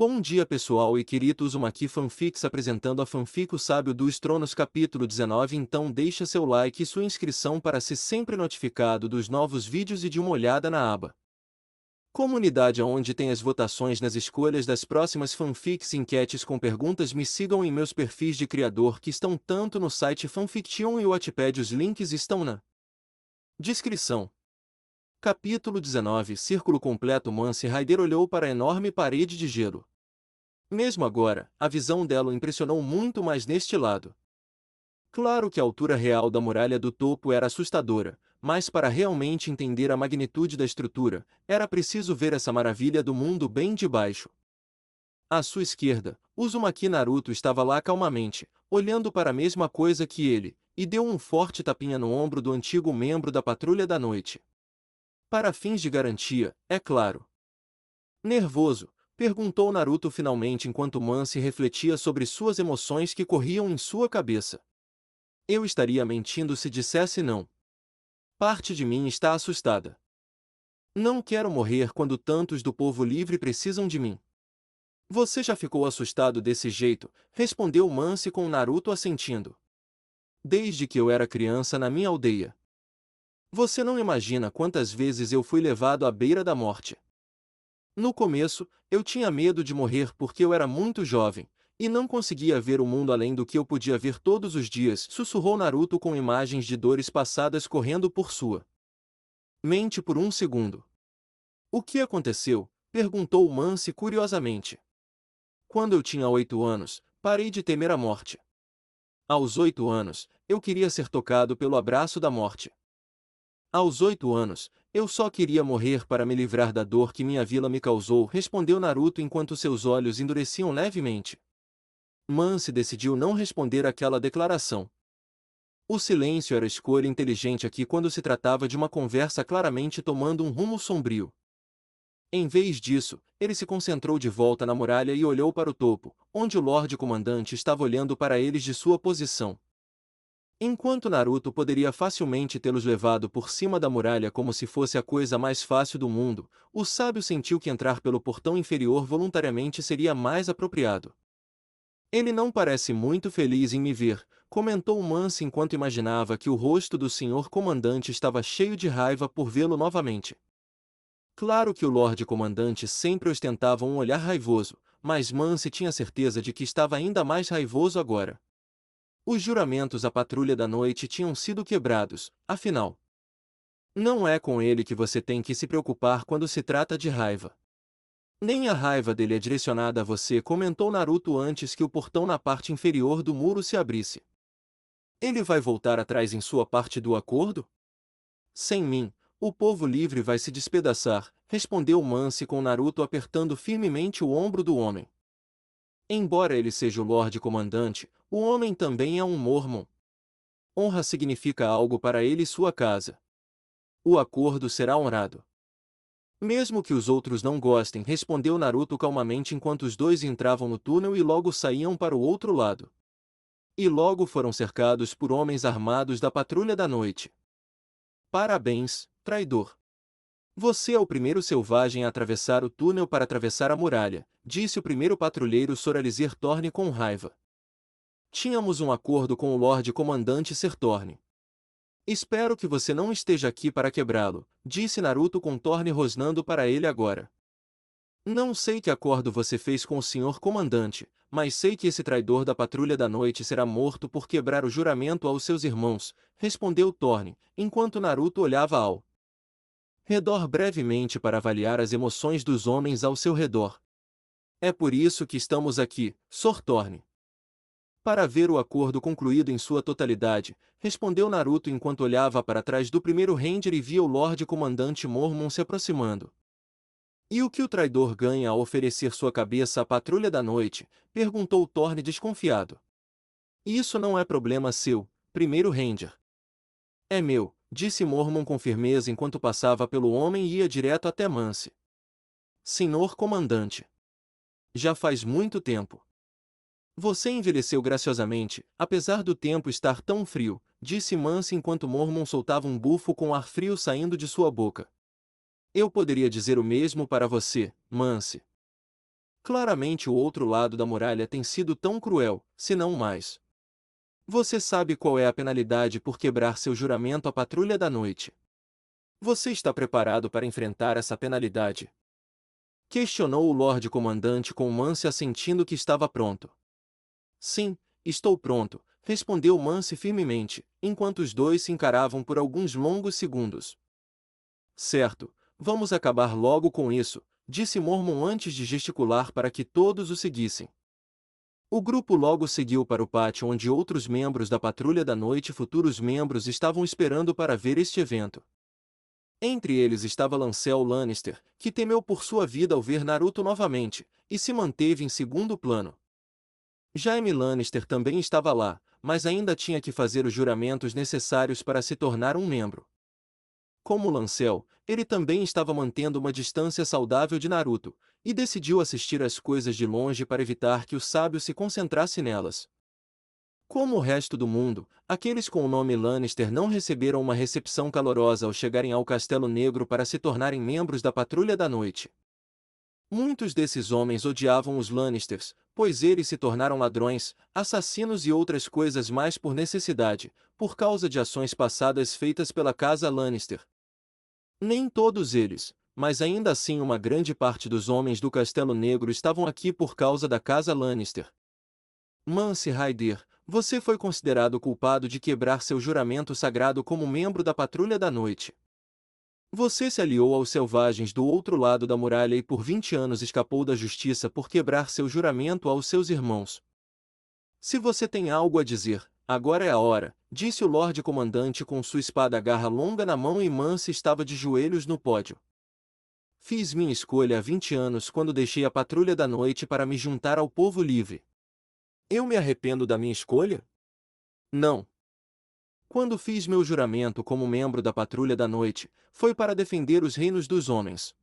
Bom dia pessoal e queridos, Uzumaki Fanfics apresentando a fanfic O Sábio dos Tronos capítulo 19. Então deixa seu like e sua inscrição para ser sempre notificado dos novos vídeos e de uma olhada na aba Comunidade, onde tem as votações nas escolhas das próximas fanfics e enquetes com perguntas. Me sigam em meus perfis de criador que estão tanto no site Fanfiction e Wattpad, os links estão na descrição. Capítulo 19. Círculo completo. Mance Rayder olhou para a enorme parede de gelo. Mesmo agora, a visão dela o impressionou muito mais neste lado. Claro que a altura real da muralha do topo era assustadora, mas para realmente entender a magnitude da estrutura, era preciso ver essa maravilha do mundo bem de baixo. À sua esquerda, Uzumaki Naruto estava lá calmamente, olhando para a mesma coisa que ele, e deu um forte tapinha no ombro do antigo membro da Patrulha da Noite. Para fins de garantia, é claro. Nervoso, perguntou Naruto finalmente enquanto Mance refletia sobre suas emoções que corriam em sua cabeça. Eu estaria mentindo se dissesse não. Parte de mim está assustada. Não quero morrer quando tantos do povo livre precisam de mim. Você já ficou assustado desse jeito? Respondeu Mance com Naruto assentindo. Desde que eu era criança na minha aldeia. Você não imagina quantas vezes eu fui levado à beira da morte. No começo, eu tinha medo de morrer porque eu era muito jovem, e não conseguia ver o mundo além do que eu podia ver todos os dias, sussurrou Naruto com imagens de dores passadas correndo por sua mente por um segundo. O que aconteceu? Perguntou Mance curiosamente. Quando eu tinha 8 anos, parei de temer a morte. Aos 8 anos, eu queria ser tocado pelo abraço da morte. Aos 8 anos, eu só queria morrer para me livrar da dor que minha vila me causou, respondeu Naruto enquanto seus olhos endureciam levemente. Mance decidiu não responder àquela declaração. O silêncio era escolha inteligente aqui quando se tratava de uma conversa claramente tomando um rumo sombrio. Em vez disso, ele se concentrou de volta na muralha e olhou para o topo, onde o Lorde Comandante estava olhando para eles de sua posição. Enquanto Naruto poderia facilmente tê-los levado por cima da muralha como se fosse a coisa mais fácil do mundo, o sábio sentiu que entrar pelo portão inferior voluntariamente seria mais apropriado. Ele não parece muito feliz em me ver, comentou Mance enquanto imaginava que o rosto do senhor comandante estava cheio de raiva por vê-lo novamente. Claro que o Lorde Comandante sempre ostentava um olhar raivoso, mas Mance tinha certeza de que estava ainda mais raivoso agora. Os juramentos à Patrulha da Noite tinham sido quebrados, afinal. Não é com ele que você tem que se preocupar quando se trata de raiva. Nem a raiva dele é direcionada a você, comentou Naruto antes que o portão na parte inferior do muro se abrisse. Ele vai voltar atrás em sua parte do acordo? Sem mim, o povo livre vai se despedaçar, respondeu Mance com Naruto apertando firmemente o ombro do homem. Embora ele seja o Lorde Comandante, o homem também é um Mormon. Honra significa algo para ele e sua casa. O acordo será honrado. Mesmo que os outros não gostem, respondeu Naruto calmamente enquanto os dois entravam no túnel e logo saíam para o outro lado. E logo foram cercados por homens armados da Patrulha da Noite. Parabéns, traidor. Você é o primeiro selvagem a atravessar o túnel para atravessar a muralha, disse o primeiro patrulheiro Soralizer Thorne com raiva. Tínhamos um acordo com o Lorde Comandante Ser Thorne. Espero que você não esteja aqui para quebrá-lo, disse Naruto com Thorne rosnando para ele agora. Não sei que acordo você fez com o senhor comandante, mas sei que esse traidor da Patrulha da Noite será morto por quebrar o juramento aos seus irmãos, respondeu Thorne, enquanto Naruto olhava ao redor brevemente para avaliar as emoções dos homens ao seu redor. É por isso que estamos aqui, Sr. Thorne. Para ver o acordo concluído em sua totalidade, respondeu Naruto enquanto olhava para trás do primeiro Ranger e via o Lorde Comandante Mormon se aproximando. E o que o traidor ganha ao oferecer sua cabeça à Patrulha da Noite? Perguntou Thorne desconfiado. Isso não é problema seu, primeiro Ranger. É meu, disse Mormon com firmeza enquanto passava pelo homem e ia direto até Mance. Senhor Comandante. Já faz muito tempo. Você envelheceu graciosamente, apesar do tempo estar tão frio, disse Mance enquanto Mormon soltava um bufo com ar frio saindo de sua boca. Eu poderia dizer o mesmo para você, Mance. Claramente o outro lado da muralha tem sido tão cruel, se não mais. Você sabe qual é a penalidade por quebrar seu juramento à patrulha da noite. Você está preparado para enfrentar essa penalidade? Questionou o Lorde Comandante com Mance assentindo que estava pronto. Sim, estou pronto, respondeu Mance firmemente, enquanto os dois se encaravam por alguns longos segundos. Certo, vamos acabar logo com isso, disse Mormon antes de gesticular para que todos o seguissem. O grupo logo seguiu para o pátio onde outros membros da Patrulha da Noite e futuros membros estavam esperando para ver este evento. Entre eles estava Lancel Lannister, que temeu por sua vida ao ver Naruto novamente, e se manteve em segundo plano. Jaime Lannister também estava lá, mas ainda tinha que fazer os juramentos necessários para se tornar um membro. Como Lancel, ele também estava mantendo uma distância saudável de Naruto, e decidiu assistir às coisas de longe para evitar que o sábio se concentrasse nelas. Como o resto do mundo, aqueles com o nome Lannister não receberam uma recepção calorosa ao chegarem ao Castelo Negro para se tornarem membros da Patrulha da Noite. Muitos desses homens odiavam os Lannisters, pois eles se tornaram ladrões, assassinos e outras coisas mais por necessidade, por causa de ações passadas feitas pela casa Lannister. Nem todos eles, mas ainda assim uma grande parte dos homens do Castelo Negro estavam aqui por causa da casa Lannister. Mance Rayder, você foi considerado culpado de quebrar seu juramento sagrado como membro da Patrulha da Noite. Você se aliou aos selvagens do outro lado da muralha e por 20 anos escapou da justiça por quebrar seu juramento aos seus irmãos. Se você tem algo a dizer, agora é a hora, disse o Lorde Comandante com sua espada garra longa na mão e Mance estava de joelhos no pódio. Fiz minha escolha há 20 anos quando deixei a Patrulha da Noite para me juntar ao povo livre. Eu me arrependo da minha escolha? Não. Quando fiz meu juramento como membro da Patrulha da Noite, foi para defender os reinos dos homens.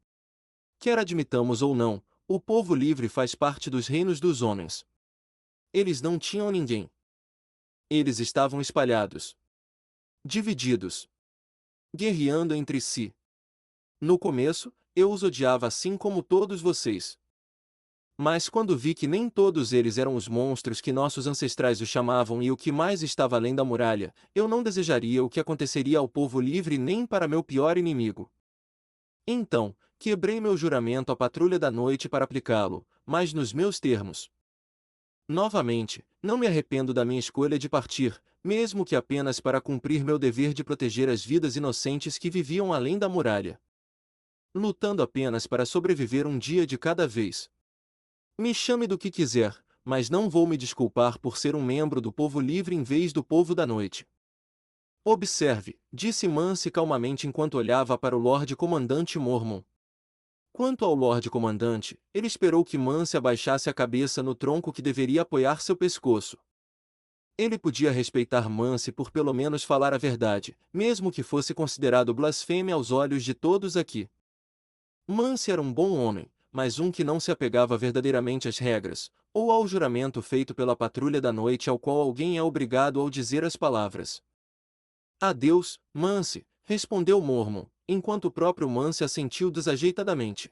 Quer admitamos ou não, o povo livre faz parte dos reinos dos homens. Eles não tinham ninguém. Eles estavam espalhados, divididos, guerreando entre si. No começo, eu os odiava assim como todos vocês. Mas quando vi que nem todos eles eram os monstros que nossos ancestrais os chamavam e o que mais estava além da muralha, eu não desejaria o que aconteceria ao povo livre nem para meu pior inimigo. Então, quebrei meu juramento à Patrulha da Noite para aplicá-lo, mas nos meus termos. Novamente, não me arrependo da minha escolha de partir, mesmo que apenas para cumprir meu dever de proteger as vidas inocentes que viviam além da muralha. Lutando apenas para sobreviver um dia de cada vez. Me chame do que quiser, mas não vou me desculpar por ser um membro do povo livre em vez do povo da noite. Observe, disse Mance calmamente enquanto olhava para o Lorde Comandante Mormon. Quanto ao Lorde Comandante, ele esperou que Mance abaixasse a cabeça no tronco que deveria apoiar seu pescoço. Ele podia respeitar Mance por pelo menos falar a verdade, mesmo que fosse considerado blasfêmia aos olhos de todos aqui. Mance era um bom homem, mas um que não se apegava verdadeiramente às regras, ou ao juramento feito pela Patrulha da Noite ao qual alguém é obrigado ao dizer as palavras. Adeus, Mance, respondeu Mormon, enquanto o próprio Mance assentiu desajeitadamente.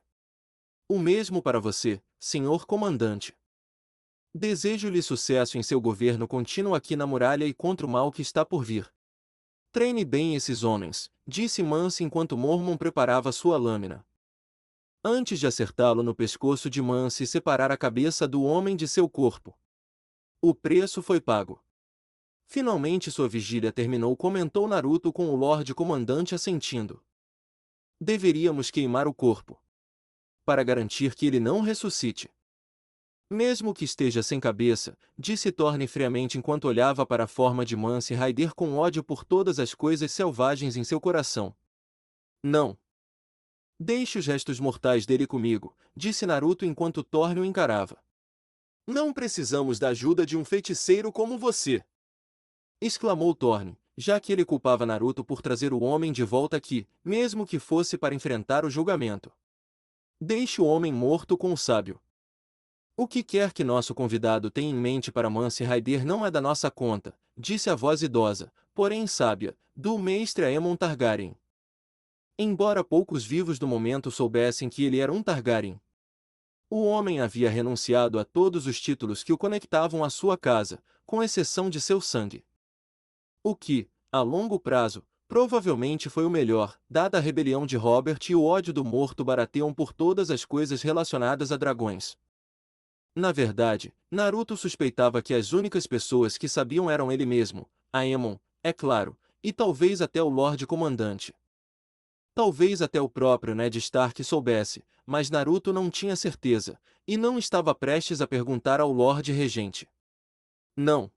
O mesmo para você, senhor comandante. Desejo-lhe sucesso em seu governo contínuo aqui na muralha e contra o mal que está por vir. Treine bem esses homens, disse Mance enquanto Mormon preparava sua lâmina. Antes de acertá-lo no pescoço de Mance e separar a cabeça do homem de seu corpo. O preço foi pago. Finalmente sua vigília terminou, comentou Naruto com o Lorde Comandante assentindo. Deveríamos queimar o corpo. Para garantir que ele não ressuscite. Mesmo que esteja sem cabeça, disse Thorne friamente enquanto olhava para a forma de Mance Rayder com ódio por todas as coisas selvagens em seu coração. Não. Deixe os restos mortais dele comigo, disse Naruto enquanto Thorne o encarava. Não precisamos da ajuda de um feiticeiro como você! Exclamou Thorne, já que ele culpava Naruto por trazer o homem de volta aqui, mesmo que fosse para enfrentar o julgamento. Deixe o homem morto com o sábio. O que quer que nosso convidado tenha em mente para Mance Rayder não é da nossa conta, disse a voz idosa, porém sábia, do mestre Aemon Targaryen. Embora poucos vivos do momento soubessem que ele era um Targaryen. O homem havia renunciado a todos os títulos que o conectavam à sua casa, com exceção de seu sangue. O que, a longo prazo, provavelmente foi o melhor, dada a rebelião de Robert e o ódio do morto Baratheon por todas as coisas relacionadas a dragões. Na verdade, Naruto suspeitava que as únicas pessoas que sabiam eram ele mesmo, Aemon, é claro, e talvez até o Lorde Comandante. Talvez até o próprio Ned Stark soubesse, mas Naruto não tinha certeza, e não estava prestes a perguntar ao Lorde Regente. Não.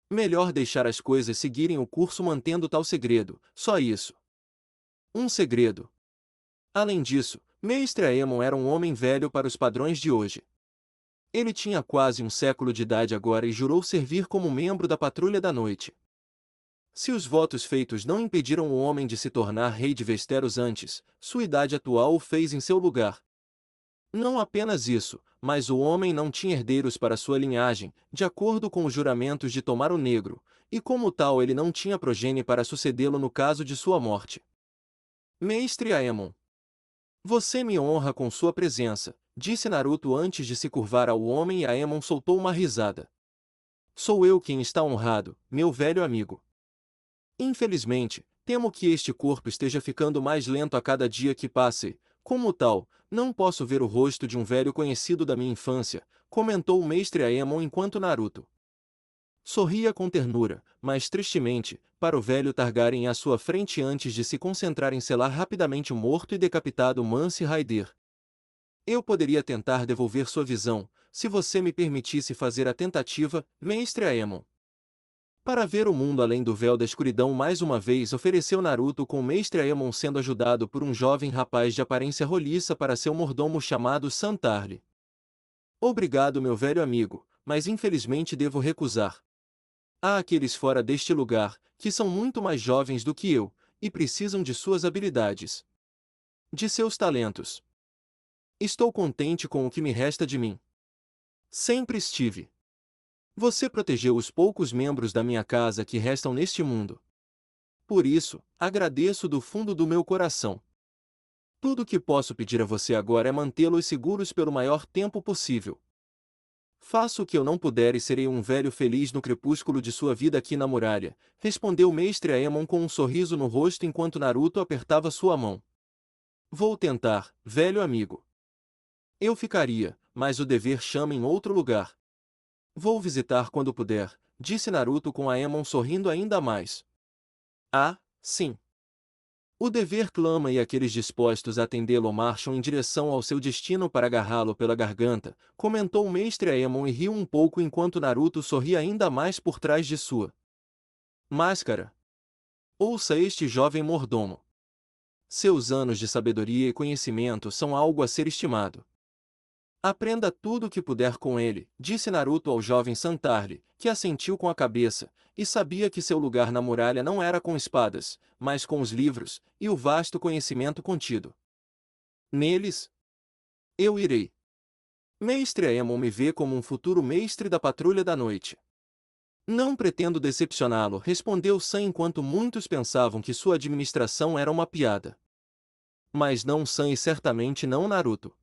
Melhor deixar as coisas seguirem o curso mantendo tal segredo, só isso. Um segredo. Além disso, Mestre Aemon era um homem velho para os padrões de hoje. Ele tinha quase um século de idade agora e jurou servir como membro da Patrulha da Noite. Se os votos feitos não impediram o homem de se tornar rei de Westeros antes, sua idade atual o fez em seu lugar. Não apenas isso, mas o homem não tinha herdeiros para sua linhagem, de acordo com os juramentos de Tomar o Negro, e como tal ele não tinha progenie para sucedê-lo no caso de sua morte. Mestre Aemon, você me honra com sua presença, disse Naruto antes de se curvar ao homem e Aemon soltou uma risada. Sou eu quem está honrado, meu velho amigo. Infelizmente, temo que este corpo esteja ficando mais lento a cada dia que passe. Como tal, não posso ver o rosto de um velho conhecido da minha infância, comentou o mestre Aemon enquanto Naruto sorria com ternura, mas tristemente, para o velho Targaryen à sua frente antes de se concentrar em selar rapidamente o morto e decapitado Mance Raider. Eu poderia tentar devolver sua visão, se você me permitisse fazer a tentativa, mestre Aemon. Para ver o mundo além do véu da escuridão mais uma vez ofereceu Naruto com o mestre Aemon sendo ajudado por um jovem rapaz de aparência roliça para seu mordomo chamado Santarli. Obrigado meu velho amigo, mas infelizmente devo recusar. Há aqueles fora deste lugar, que são muito mais jovens do que eu, e precisam de suas habilidades. De seus talentos. Estou contente com o que me resta de mim. Sempre estive. Você protegeu os poucos membros da minha casa que restam neste mundo. Por isso, agradeço do fundo do meu coração. Tudo o que posso pedir a você agora é mantê-los seguros pelo maior tempo possível. Faço o que eu não puder e serei um velho feliz no crepúsculo de sua vida aqui na muralha, respondeu o mestre Aemon com um sorriso no rosto enquanto Naruto apertava sua mão. Vou tentar, velho amigo. Eu ficaria, mas o dever chama em outro lugar. Vou visitar quando puder, disse Naruto com Aemon sorrindo ainda mais. Ah, sim. O dever clama e aqueles dispostos a atendê-lo marcham em direção ao seu destino para agarrá-lo pela garganta, comentou o mestre Aemon e riu um pouco enquanto Naruto sorria ainda mais por trás de sua máscara. Ouça este jovem mordomo. Seus anos de sabedoria e conhecimento são algo a ser estimado. Aprenda tudo o que puder com ele, disse Naruto ao jovem Santarli, que assentiu com a cabeça, e sabia que seu lugar na muralha não era com espadas, mas com os livros, e o vasto conhecimento contido neles. Eu irei. Mestre Aemon me vê como um futuro mestre da Patrulha da Noite. Não pretendo decepcioná-lo, respondeu Sam enquanto muitos pensavam que sua administração era uma piada. Mas não Sam e certamente não Naruto.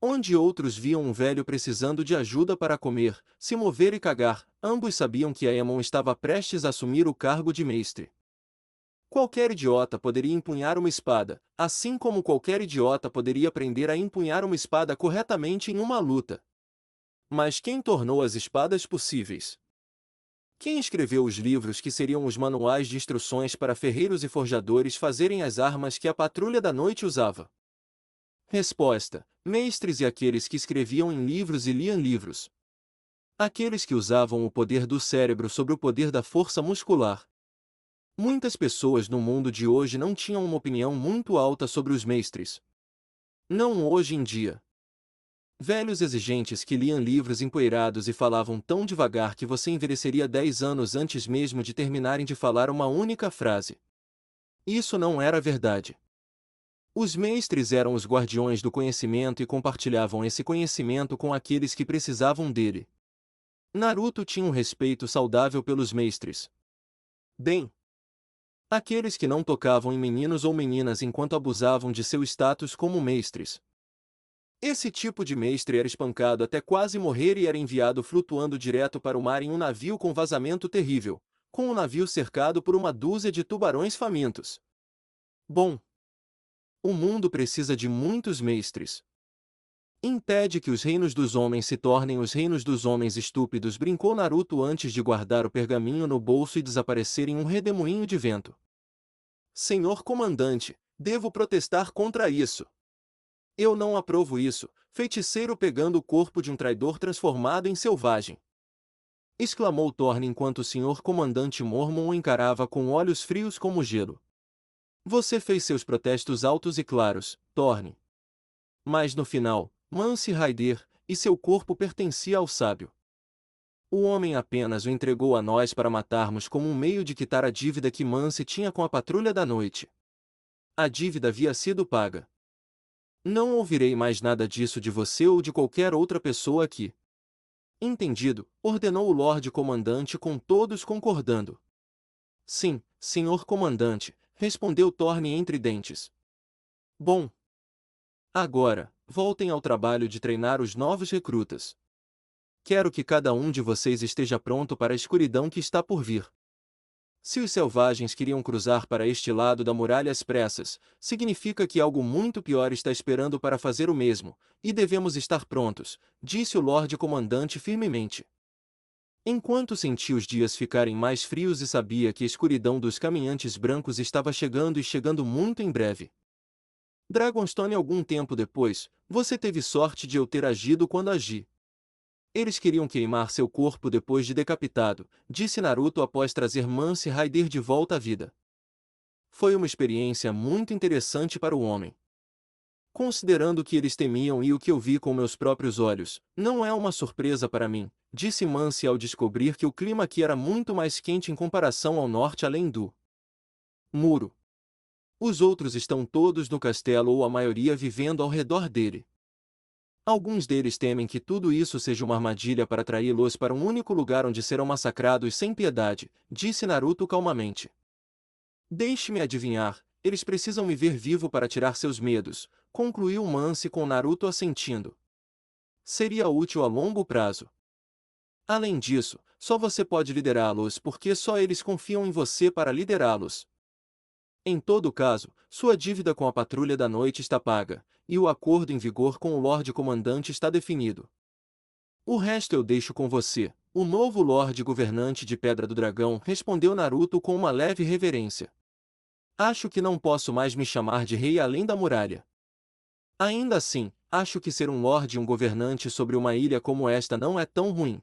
Onde outros viam um velho precisando de ajuda para comer, se mover e cagar, ambos sabiam que Aemon estava prestes a assumir o cargo de mestre. Qualquer idiota poderia empunhar uma espada, assim como qualquer idiota poderia aprender a empunhar uma espada corretamente em uma luta. Mas quem tornou as espadas possíveis? Quem escreveu os livros que seriam os manuais de instruções para ferreiros e forjadores fazerem as armas que a Patrulha da Noite usava? Resposta: mestres e aqueles que escreviam em livros e liam livros. Aqueles que usavam o poder do cérebro sobre o poder da força muscular. Muitas pessoas no mundo de hoje não tinham uma opinião muito alta sobre os mestres. Não hoje em dia. Velhos exigentes que liam livros empoeirados e falavam tão devagar que você envelheceria 10 anos antes mesmo de terminarem de falar uma única frase. Isso não era verdade. Os mestres eram os guardiões do conhecimento e compartilhavam esse conhecimento com aqueles que precisavam dele. Naruto tinha um respeito saudável pelos mestres. Bem, aqueles que não tocavam em meninos ou meninas enquanto abusavam de seu status como mestres. Esse tipo de mestre era espancado até quase morrer e era enviado flutuando direto para o mar em um navio com vazamento terrível, com o navio cercado por uma dúzia de tubarões famintos. Bom, o mundo precisa de muitos mestres. Impede que os reinos dos homens se tornem os reinos dos homens estúpidos, brincou Naruto antes de guardar o pergaminho no bolso e desaparecer em um redemoinho de vento. Senhor comandante, devo protestar contra isso. Eu não aprovo isso, feiticeiro pegando o corpo de um traidor transformado em selvagem. Exclamou Thorne enquanto o senhor comandante Mormon o encarava com olhos frios como gelo. Você fez seus protestos altos e claros, Thorne. Mas no final, Mance Raider, e seu corpo pertencia ao sábio. O homem apenas o entregou a nós para matarmos como um meio de quitar a dívida que Mance tinha com a Patrulha da Noite. A dívida havia sido paga. Não ouvirei mais nada disso de você ou de qualquer outra pessoa aqui. Entendido, ordenou o Lorde Comandante com todos concordando. Sim, senhor comandante, respondeu Thorne entre dentes. Bom. Agora, voltem ao trabalho de treinar os novos recrutas. Quero que cada um de vocês esteja pronto para a escuridão que está por vir. Se os selvagens queriam cruzar para este lado da muralha às pressas, significa que algo muito pior está esperando para fazer o mesmo, e devemos estar prontos, disse o Lorde Comandante firmemente. Enquanto sentia os dias ficarem mais frios e sabia que a escuridão dos caminhantes brancos estava chegando e chegando muito em breve. Dragonstone algum tempo depois, você teve sorte de eu ter agido quando agi. Eles queriam queimar seu corpo depois de decapitado, disse Naruto após trazer Mance Raider de volta à vida. Foi uma experiência muito interessante para o homem. Considerando o que eles temiam e o que eu vi com meus próprios olhos, não é uma surpresa para mim, disse Mance ao descobrir que o clima aqui era muito mais quente em comparação ao norte além do muro. Os outros estão todos no castelo ou a maioria vivendo ao redor dele. Alguns deles temem que tudo isso seja uma armadilha para atraí-los para um único lugar onde serão massacrados sem piedade, disse Naruto calmamente. Deixe-me adivinhar, eles precisam me ver vivo para tirar seus medos, concluiu Mance com Naruto assentindo. Seria útil a longo prazo. Além disso, só você pode liderá-los porque só eles confiam em você para liderá-los. Em todo caso, sua dívida com a Patrulha da Noite está paga, e o acordo em vigor com o Lorde Comandante está definido. O resto eu deixo com você, o novo Lorde Governante de Pedra do Dragão, respondeu Naruto com uma leve reverência. Acho que não posso mais me chamar de rei além da muralha. Ainda assim, acho que ser um Lorde e um governante sobre uma ilha como esta não é tão ruim.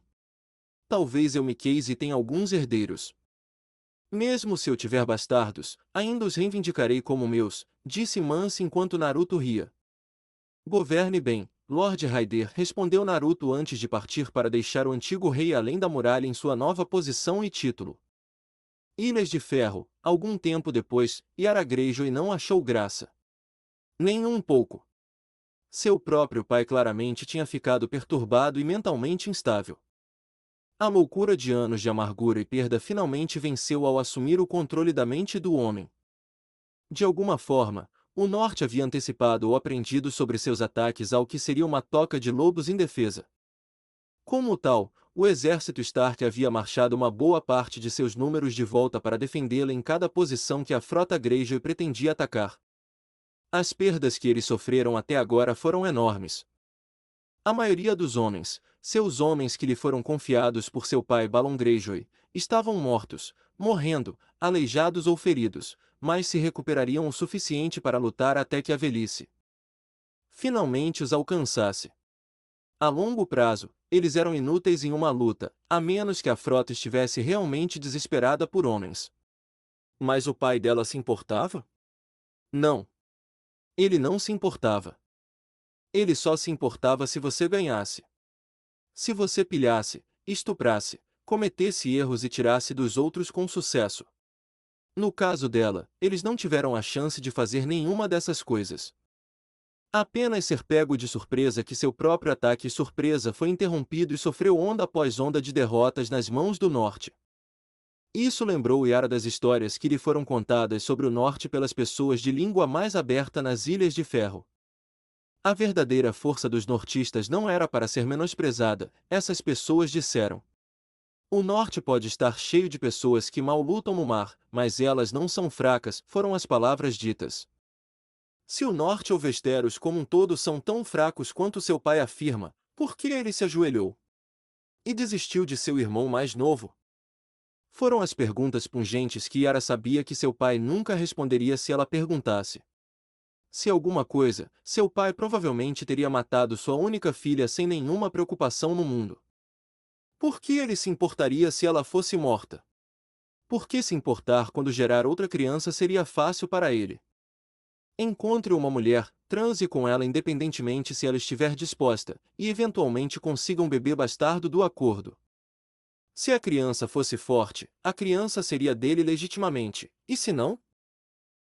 Talvez eu me case e tenha alguns herdeiros. Mesmo se eu tiver bastardos, ainda os reivindicarei como meus, disse Mance enquanto Naruto ria. Governe bem, Lord Raider, respondeu Naruto antes de partir para deixar o antigo rei além da muralha em sua nova posição e título. Ilhas de Ferro, algum tempo depois, Yara Greyjoy não achou graça. Nem um pouco. Seu próprio pai claramente tinha ficado perturbado e mentalmente instável. A loucura de anos de amargura e perda finalmente venceu ao assumir o controle da mente do homem. De alguma forma, o norte havia antecipado ou aprendido sobre seus ataques ao que seria uma toca de lobos indefesa. Como tal, o exército Stark havia marchado uma boa parte de seus números de volta para defendê-la em cada posição que a frota Greyjoy pretendia atacar. As perdas que eles sofreram até agora foram enormes. A maioria dos homens, seus homens que lhe foram confiados por seu pai Balon Greyjoy, estavam mortos, morrendo, aleijados ou feridos, mas se recuperariam o suficiente para lutar até que a velhice finalmente os alcançasse. A longo prazo, eles eram inúteis em uma luta, a menos que a frota estivesse realmente desesperada por homens. Mas o pai dela se importava? Não. Ele não se importava. Ele só se importava se você ganhasse. Se você pilhasse, estuprasse, cometesse erros e tirasse dos outros com sucesso. No caso dela, eles não tiveram a chance de fazer nenhuma dessas coisas. Apenas ser pego de surpresa que seu próprio ataque surpresa foi interrompido e sofreu onda após onda de derrotas nas mãos do Norte. Isso lembrou Yara das histórias que lhe foram contadas sobre o Norte pelas pessoas de língua mais aberta nas Ilhas de Ferro. A verdadeira força dos nortistas não era para ser menosprezada, essas pessoas disseram. O norte pode estar cheio de pessoas que mal lutam no mar, mas elas não são fracas, foram as palavras ditas. Se o norte ou Westeros como um todo são tão fracos quanto seu pai afirma, por que ele se ajoelhou? E desistiu de seu irmão mais novo? Foram as perguntas pungentes que Yara sabia que seu pai nunca responderia se ela perguntasse. Se alguma coisa, seu pai provavelmente teria matado sua única filha sem nenhuma preocupação no mundo. Por que ele se importaria se ela fosse morta? Por que se importar quando gerar outra criança seria fácil para ele? Encontre uma mulher, transe com ela independentemente se ela estiver disposta, e eventualmente consiga um bebê bastardo do acordo. Se a criança fosse forte, a criança seria dele legitimamente, e se não?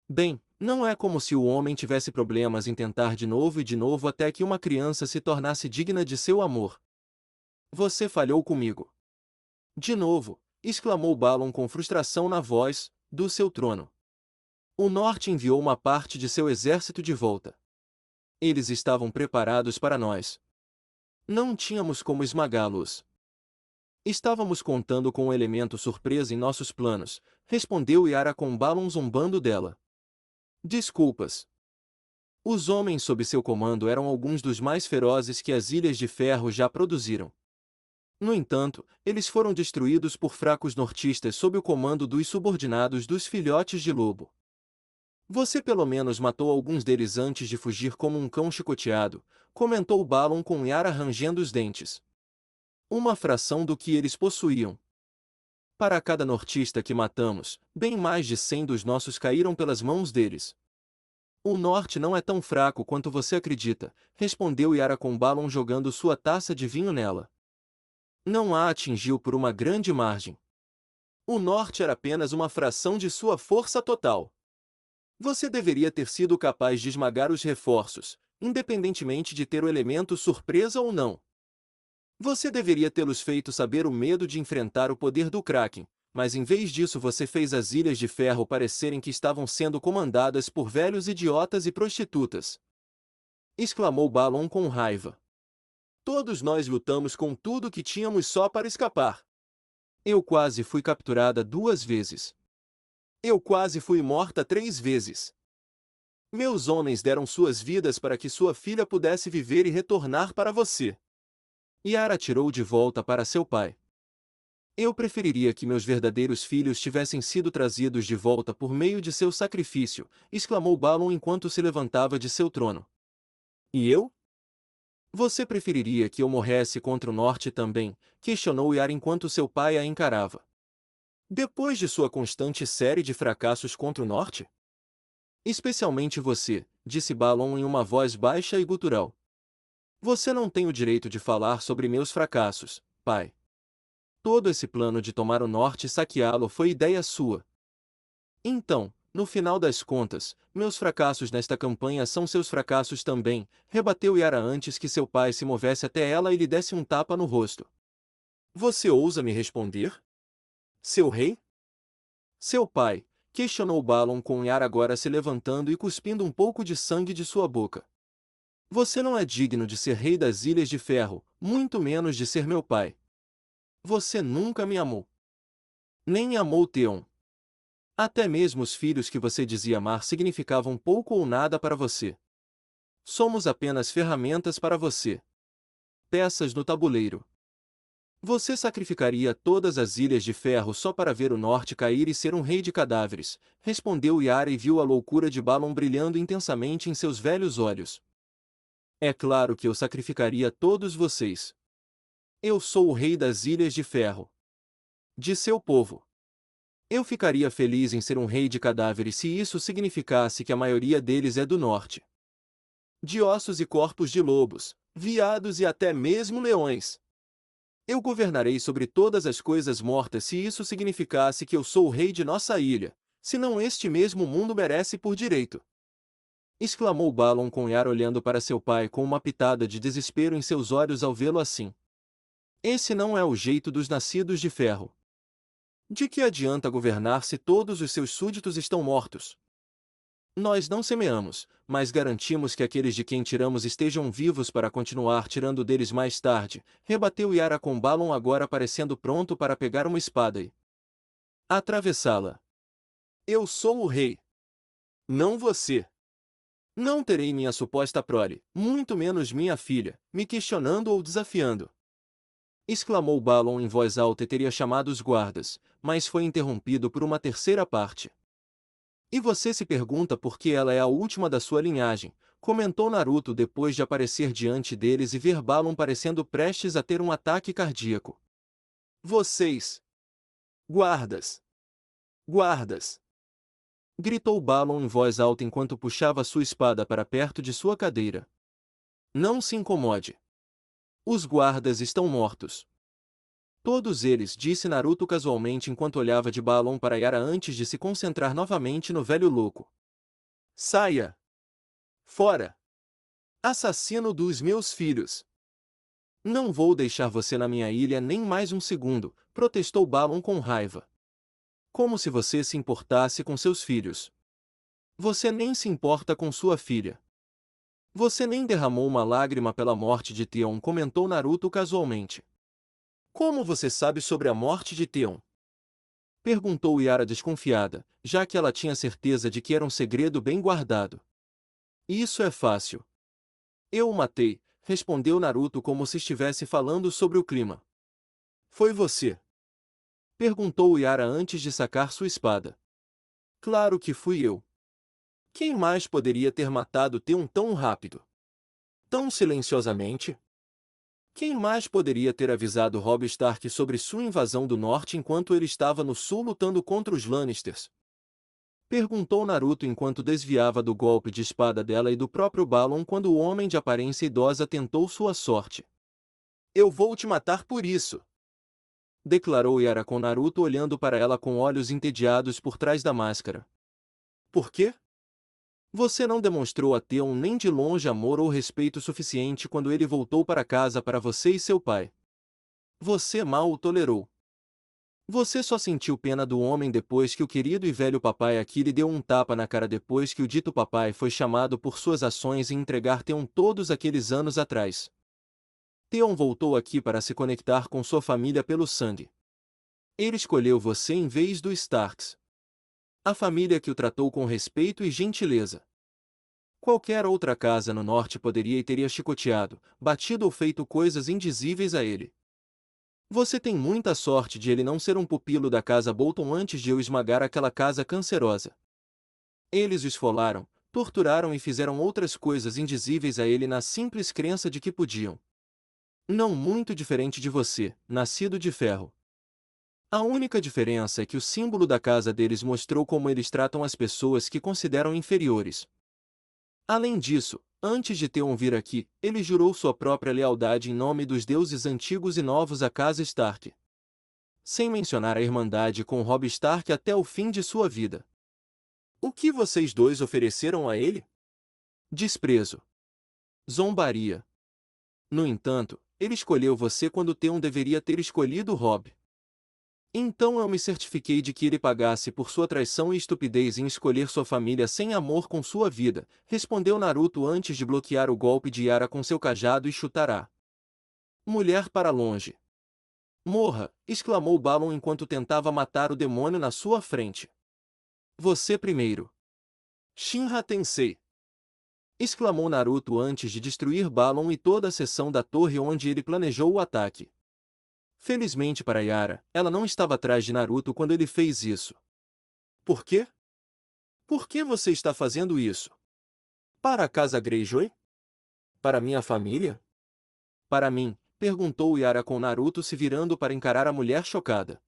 Bem, não é como se o homem tivesse problemas em tentar de novo e de novo até que uma criança se tornasse digna de seu amor. Você falhou comigo. De novo, exclamou Balon com frustração na voz, do seu trono. O norte enviou uma parte de seu exército de volta. Eles estavam preparados para nós. Não tínhamos como esmagá-los. Estávamos contando com um elemento surpresa em nossos planos, respondeu Yara com Balon zombando dela. Desculpas. Os homens sob seu comando eram alguns dos mais ferozes que as Ilhas de Ferro já produziram. No entanto, eles foram destruídos por fracos nortistas sob o comando dos subordinados dos filhotes de lobo. Você pelo menos matou alguns deles antes de fugir como um cão chicoteado, comentou Balon com Yara rangendo os dentes. Uma fração do que eles possuíam. Para cada nortista que matamos, bem mais de 100 dos nossos caíram pelas mãos deles. O norte não é tão fraco quanto você acredita, respondeu Yara com Balon jogando sua taça de vinho nela. Não a atingiu por uma grande margem. O norte era apenas uma fração de sua força total. Você deveria ter sido capaz de esmagar os reforços, independentemente de ter o elemento surpresa ou não. Você deveria tê-los feito saber o medo de enfrentar o poder do Kraken, mas em vez disso você fez as Ilhas de Ferro parecerem que estavam sendo comandadas por velhos idiotas e prostitutas. Exclamou Balon com raiva. Todos nós lutamos com tudo que tínhamos só para escapar. Eu quase fui capturada 2 vezes. Eu quase fui morta 3 vezes. Meus homens deram suas vidas para que sua filha pudesse viver e retornar para você. Yara atirou de volta para seu pai. Eu preferiria que meus verdadeiros filhos tivessem sido trazidos de volta por meio de seu sacrifício, exclamou Balon enquanto se levantava de seu trono. E eu? Você preferiria que eu morresse contra o norte também? Questionou Yara enquanto seu pai a encarava. Depois de sua constante série de fracassos contra o norte? Especialmente você, disse Balon em uma voz baixa e gutural. Você não tem o direito de falar sobre meus fracassos, pai. Todo esse plano de tomar o norte e saqueá-lo foi ideia sua. Então, no final das contas, meus fracassos nesta campanha são seus fracassos também, rebateu Yara antes que seu pai se movesse até ela e lhe desse um tapa no rosto. Você ousa me responder? Seu rei? Seu pai, questionou Balon com Yara agora se levantando e cuspindo um pouco de sangue de sua boca. Você não é digno de ser rei das Ilhas de Ferro, muito menos de ser meu pai. Você nunca me amou. Nem amou Theon. Até mesmo os filhos que você dizia amar significavam pouco ou nada para você. Somos apenas ferramentas para você. Peças no tabuleiro. Você sacrificaria todas as Ilhas de Ferro só para ver o norte cair e ser um rei de cadáveres, respondeu Yara e viu a loucura de Balon brilhando intensamente em seus velhos olhos. É claro que eu sacrificaria todos vocês. Eu sou o rei das Ilhas de Ferro. De seu povo. Eu ficaria feliz em ser um rei de cadáveres se isso significasse que a maioria deles é do norte. De ossos e corpos de lobos, veados e até mesmo leões. Eu governarei sobre todas as coisas mortas se isso significasse que eu sou o rei de nossa ilha, senão este mesmo mundo merece por direito. Exclamou Balon com Yara olhando para seu pai com uma pitada de desespero em seus olhos ao vê-lo assim. Esse não é o jeito dos nascidos de ferro. De que adianta governar se todos os seus súditos estão mortos? Nós não semeamos, mas garantimos que aqueles de quem tiramos estejam vivos para continuar tirando deles mais tarde, rebateu Yara com Balon agora parecendo pronto para pegar uma espada e atravessá-la. Eu sou o rei. Não você. Não terei minha suposta prole, muito menos minha filha, me questionando ou desafiando. Exclamou Balon em voz alta e teria chamado os guardas, mas foi interrompido por uma terceira parte. E você se pergunta por que ela é a última da sua linhagem, comentou Naruto depois de aparecer diante deles e ver Balon parecendo prestes a ter um ataque cardíaco. Vocês! Guardas! Guardas! Gritou Balon em voz alta enquanto puxava sua espada para perto de sua cadeira. Não se incomode. Os guardas estão mortos. Todos eles, disse Naruto casualmente enquanto olhava de Balon para Yara antes de se concentrar novamente no velho louco. Saia! Fora! Assassino dos meus filhos! Não vou deixar você na minha ilha nem mais um segundo, protestou Balon com raiva. Como se você se importasse com seus filhos. Você nem se importa com sua filha. Você nem derramou uma lágrima pela morte de Theon, comentou Naruto casualmente. Como você sabe sobre a morte de Theon? Perguntou Yara desconfiada, já que ela tinha certeza de que era um segredo bem guardado. Isso é fácil. Eu o matei, respondeu Naruto como se estivesse falando sobre o clima. Foi você? Perguntou Yara antes de sacar sua espada. Claro que fui eu. Quem mais poderia ter matado Theon tão rápido? Tão silenciosamente? Quem mais poderia ter avisado Robb Stark sobre sua invasão do norte enquanto ele estava no sul lutando contra os Lannisters? Perguntou Naruto enquanto desviava do golpe de espada dela e do próprio Balon quando o homem de aparência idosa tentou sua sorte. Eu vou te matar por isso! Declarou Yara com Naruto olhando para ela com olhos entediados por trás da máscara. Por quê? Você não demonstrou a Theon nem de longe amor ou respeito suficiente quando ele voltou para casa para você e seu pai. Você mal o tolerou. Você só sentiu pena do homem depois que o querido e velho papai aqui lhe deu um tapa na cara depois que o dito papai foi chamado por suas ações em entregar Theon todos aqueles anos atrás. Theon voltou aqui para se conectar com sua família pelo sangue. Ele escolheu você em vez do Starks. A família que o tratou com respeito e gentileza. Qualquer outra casa no norte poderia e teria chicoteado, batido ou feito coisas indizíveis a ele. Você tem muita sorte de ele não ser um pupilo da casa Bolton antes de eu esmagar aquela casa cancerosa. Eles o esfolaram, torturaram e fizeram outras coisas indizíveis a ele na simples crença de que podiam. Não muito diferente de você, nascido de ferro. A única diferença é que o símbolo da casa deles mostrou como eles tratam as pessoas que consideram inferiores. Além disso, antes de Theon vir aqui, ele jurou sua própria lealdade em nome dos deuses antigos e novos à casa Stark. Sem mencionar a irmandade com Robb Stark até o fim de sua vida. O que vocês dois ofereceram a ele? Desprezo. Zombaria. No entanto, ele escolheu você quando Theon deveria ter escolhido Robb. Então eu me certifiquei de que ele pagasse por sua traição e estupidez em escolher sua família sem amor com sua vida, respondeu Naruto antes de bloquear o golpe de Yara com seu cajado e chutar a mulher para longe. Morra! Exclamou Balon enquanto tentava matar o demônio na sua frente. Você primeiro. Shinra Tensei! Exclamou Naruto antes de destruir Balon e toda a seção da torre onde ele planejou o ataque. Felizmente para Yara, ela não estava atrás de Naruto quando ele fez isso. Por quê? Por que você está fazendo isso? Para a casa Greyjoy? Para minha família? Para mim, perguntou Yara com Naruto se virando para encarar a mulher chocada.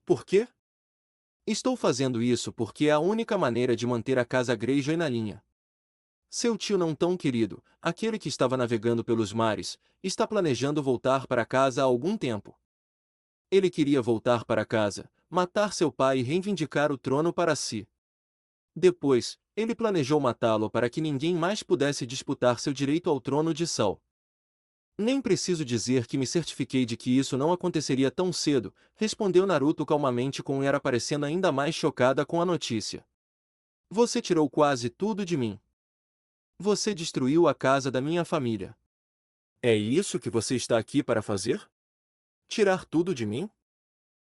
Por quê? Estou fazendo isso porque é a única maneira de manter a casa Greyjoy na linha. Seu tio não tão querido, aquele que estava navegando pelos mares, está planejando voltar para casa há algum tempo. Ele queria voltar para casa, matar seu pai e reivindicar o trono para si. Depois, ele planejou matá-lo para que ninguém mais pudesse disputar seu direito ao trono de Sal. Nem preciso dizer que me certifiquei de que isso não aconteceria tão cedo, respondeu Naruto calmamente com Yara parecendo ainda mais chocada com a notícia. Você tirou quase tudo de mim. Você destruiu a casa da minha família. É isso que você está aqui para fazer? Tirar tudo de mim?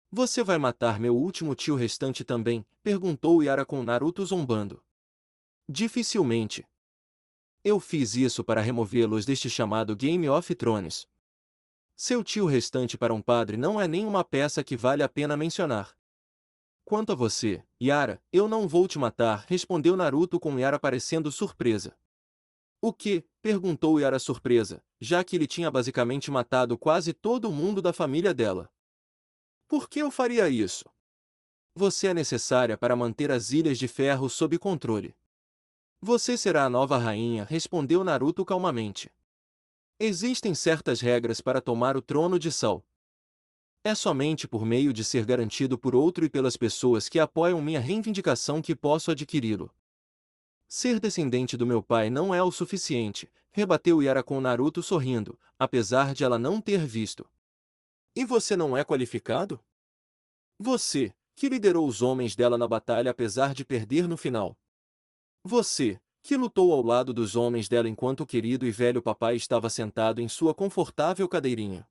Você vai matar meu último tio restante também? Perguntou Yara com Naruto zombando. Dificilmente. Eu fiz isso para removê-los deste chamado Game of Thrones. Seu tio restante para um padre não é nem uma peça que vale a pena mencionar. Quanto a você, Yara, eu não vou te matar, respondeu Naruto com Yara parecendo surpresa. O que? Perguntou Yara surpresa, já que ele tinha basicamente matado quase todo mundo da família dela. Por que eu faria isso? Você é necessária para manter as Ilhas de Ferro sob controle. Você será a nova rainha, respondeu Naruto calmamente. Existem certas regras para tomar o trono de Sal. É somente por meio de ser garantido por outro e pelas pessoas que apoiam minha reivindicação que posso adquiri-lo. Ser descendente do meu pai não é o suficiente, rebateu Yara com Naruto sorrindo, apesar de ela não ter visto. E você não é qualificado? Você, que liderou os homens dela na batalha apesar de perder no final. Você, que lutou ao lado dos homens dela enquanto o querido e velho papai estava sentado em sua confortável cadeirinha.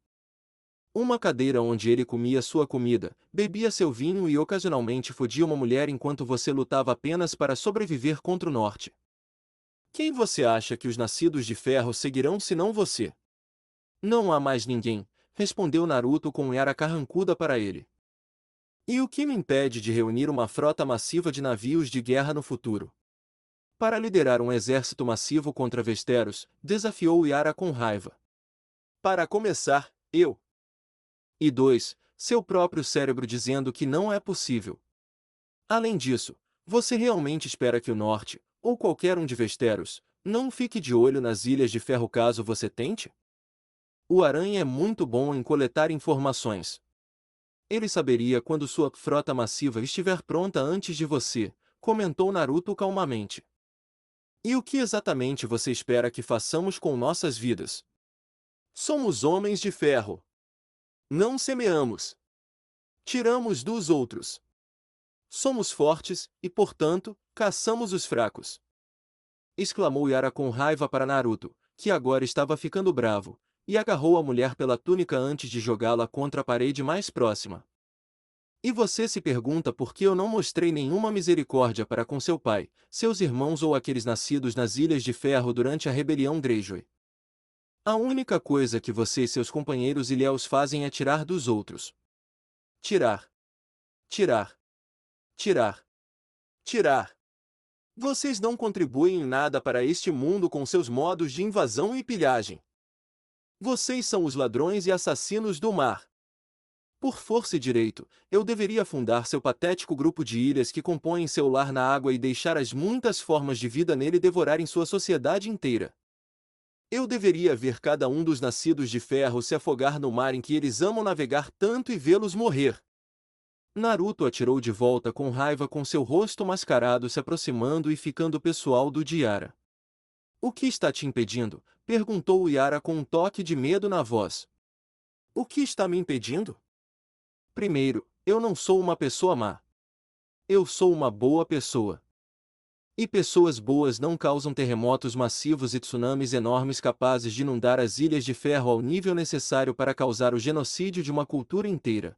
Uma cadeira onde ele comia sua comida, bebia seu vinho e ocasionalmente fodia uma mulher enquanto você lutava apenas para sobreviver contra o norte. Quem você acha que os nascidos de ferro seguirão senão você? Não há mais ninguém, respondeu Naruto com Yara carrancuda para ele. E o que me impede de reunir uma frota massiva de navios de guerra no futuro? Para liderar um exército massivo contra Westeros, desafiou Yara com raiva. Para começar, eu. E 2. Seu próprio cérebro dizendo que não é possível. Além disso, você realmente espera que o Norte, ou qualquer um de Westeros, não fique de olho nas Ilhas de Ferro caso você tente? O Aranha é muito bom em coletar informações. Ele saberia quando sua frota massiva estiver pronta antes de você, comentou Naruto calmamente. E o que exatamente você espera que façamos com nossas vidas? Somos homens de ferro. Não semeamos. Tiramos dos outros. Somos fortes e, portanto, caçamos os fracos. Exclamou Yara com raiva para Naruto, que agora estava ficando bravo, e agarrou a mulher pela túnica antes de jogá-la contra a parede mais próxima. E você se pergunta por que eu não mostrei nenhuma misericórdia para com seu pai, seus irmãos ou aqueles nascidos nas Ilhas de Ferro durante a rebelião Greyjoy. A única coisa que você e seus companheiros ilhéus fazem é tirar dos outros. Tirar. Tirar. Tirar. Tirar. Vocês não contribuem em nada para este mundo com seus modos de invasão e pilhagem. Vocês são os ladrões e assassinos do mar. Por força e direito, eu deveria fundar seu patético grupo de ilhas que compõem seu lar na água e deixar as muitas formas de vida nele devorarem sua sociedade inteira. Eu deveria ver cada um dos nascidos de ferro se afogar no mar em que eles amam navegar tanto e vê-los morrer. Naruto atirou de volta com raiva com seu rosto mascarado se aproximando e ficando pessoal do de Yara. O que está te impedindo? Perguntou Yara com um toque de medo na voz. O que está me impedindo? Primeiro, eu não sou uma pessoa má. Eu sou uma boa pessoa. E pessoas boas não causam terremotos massivos e tsunamis enormes capazes de inundar as Ilhas de Ferro ao nível necessário para causar o genocídio de uma cultura inteira.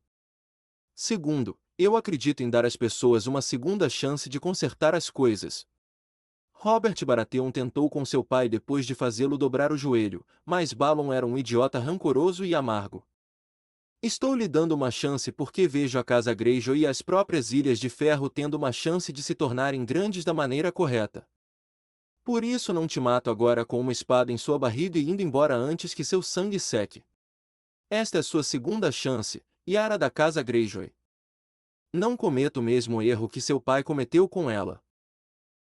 Segundo, eu acredito em dar às pessoas uma segunda chance de consertar as coisas. Robert Baratheon tentou com seu pai depois de fazê-lo dobrar o joelho, mas Balon era um idiota rancoroso e amargo. Estou lhe dando uma chance porque vejo a Casa Greyjoy e as próprias Ilhas de Ferro tendo uma chance de se tornarem grandes da maneira correta. Por isso não te mato agora com uma espada em sua barriga e indo embora antes que seu sangue seque. Esta é sua segunda chance, Yara da Casa Greyjoy. Não cometa o mesmo erro que seu pai cometeu com ela.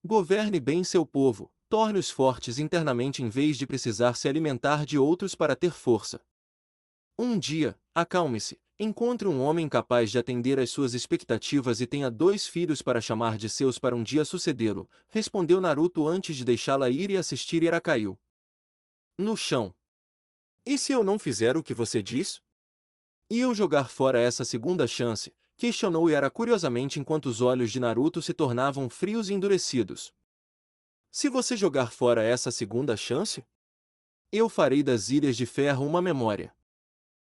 Governe bem seu povo, torne-os fortes internamente em vez de precisar se alimentar de outros para ter força. Um dia, acalme-se, encontre um homem capaz de atender às suas expectativas e tenha 2 filhos para chamar de seus para um dia sucedê-lo, respondeu Naruto antes de deixá-la ir e assistir e ela caiu no chão. E se eu não fizer o que você diz? E eu jogar fora essa segunda chance, Questionou Yara curiosamente enquanto os olhos de Naruto se tornavam frios e endurecidos. Se você jogar fora essa segunda chance, eu farei das Ilhas de Ferro uma memória.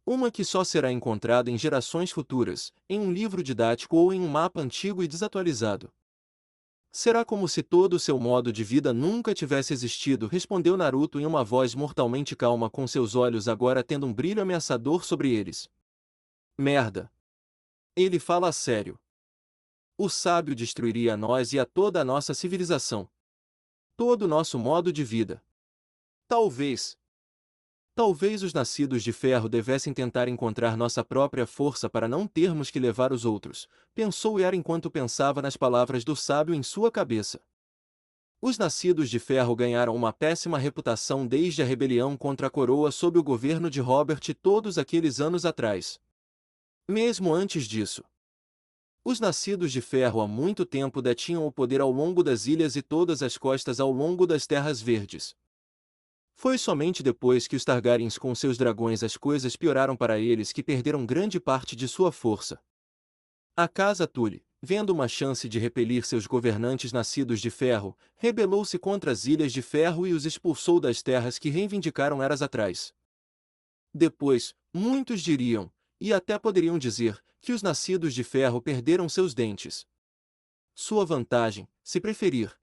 Uma que só será encontrada em gerações futuras, em um livro didático ou em um mapa antigo e desatualizado. Será como se todo o seu modo de vida nunca tivesse existido, respondeu Naruto em uma voz mortalmente calma, com seus olhos agora tendo um brilho ameaçador sobre eles. Merda. Ele fala a sério. O sábio destruiria a nós e a toda a nossa civilização. Todo o nosso modo de vida. Talvez. Talvez os nascidos de ferro devessem tentar encontrar nossa própria força para não termos que levar os outros, pensou Yara enquanto pensava nas palavras do sábio em sua cabeça. Os nascidos de ferro ganharam uma péssima reputação desde a rebelião contra a coroa sob o governo de Robert todos aqueles anos atrás. Mesmo antes disso, os nascidos de ferro há muito tempo detinham o poder ao longo das ilhas e todas as costas ao longo das terras verdes. Foi somente depois que os Targaryens com seus dragões as coisas pioraram para eles que perderam grande parte de sua força. A Casa Tully, vendo uma chance de repelir seus governantes nascidos de ferro, rebelou-se contra as Ilhas de Ferro e os expulsou das terras que reivindicaram eras atrás. Depois, muitos diriam, e até poderiam dizer, que os nascidos de ferro perderam seus dentes. Sua vantagem, se preferir.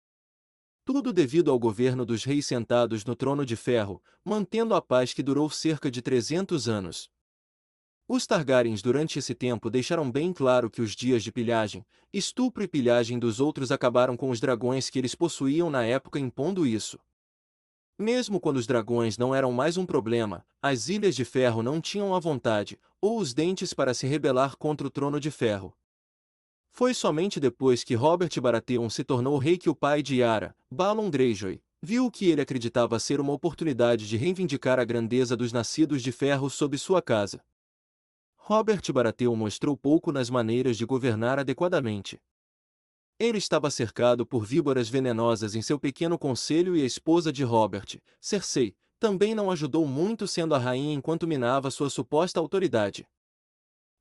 Tudo devido ao governo dos reis sentados no trono de ferro, mantendo a paz que durou cerca de 300 anos. Os Targaryens durante esse tempo deixaram bem claro que os dias de pilhagem, estupro e pilhagem dos outros acabaram com os dragões que eles possuíam na época, impondo isso. Mesmo quando os dragões não eram mais um problema, as Ilhas de Ferro não tinham a vontade, ou os dentes para se rebelar contra o Trono de Ferro. Foi somente depois que Robert Baratheon se tornou rei que o pai de Yara, Balon Greyjoy, viu o que ele acreditava ser uma oportunidade de reivindicar a grandeza dos nascidos de ferro sob sua casa. Robert Baratheon mostrou pouco nas maneiras de governar adequadamente. Ele estava cercado por víboras venenosas em seu pequeno conselho e a esposa de Robert, Cersei, também não ajudou muito, sendo a rainha enquanto minava sua suposta autoridade.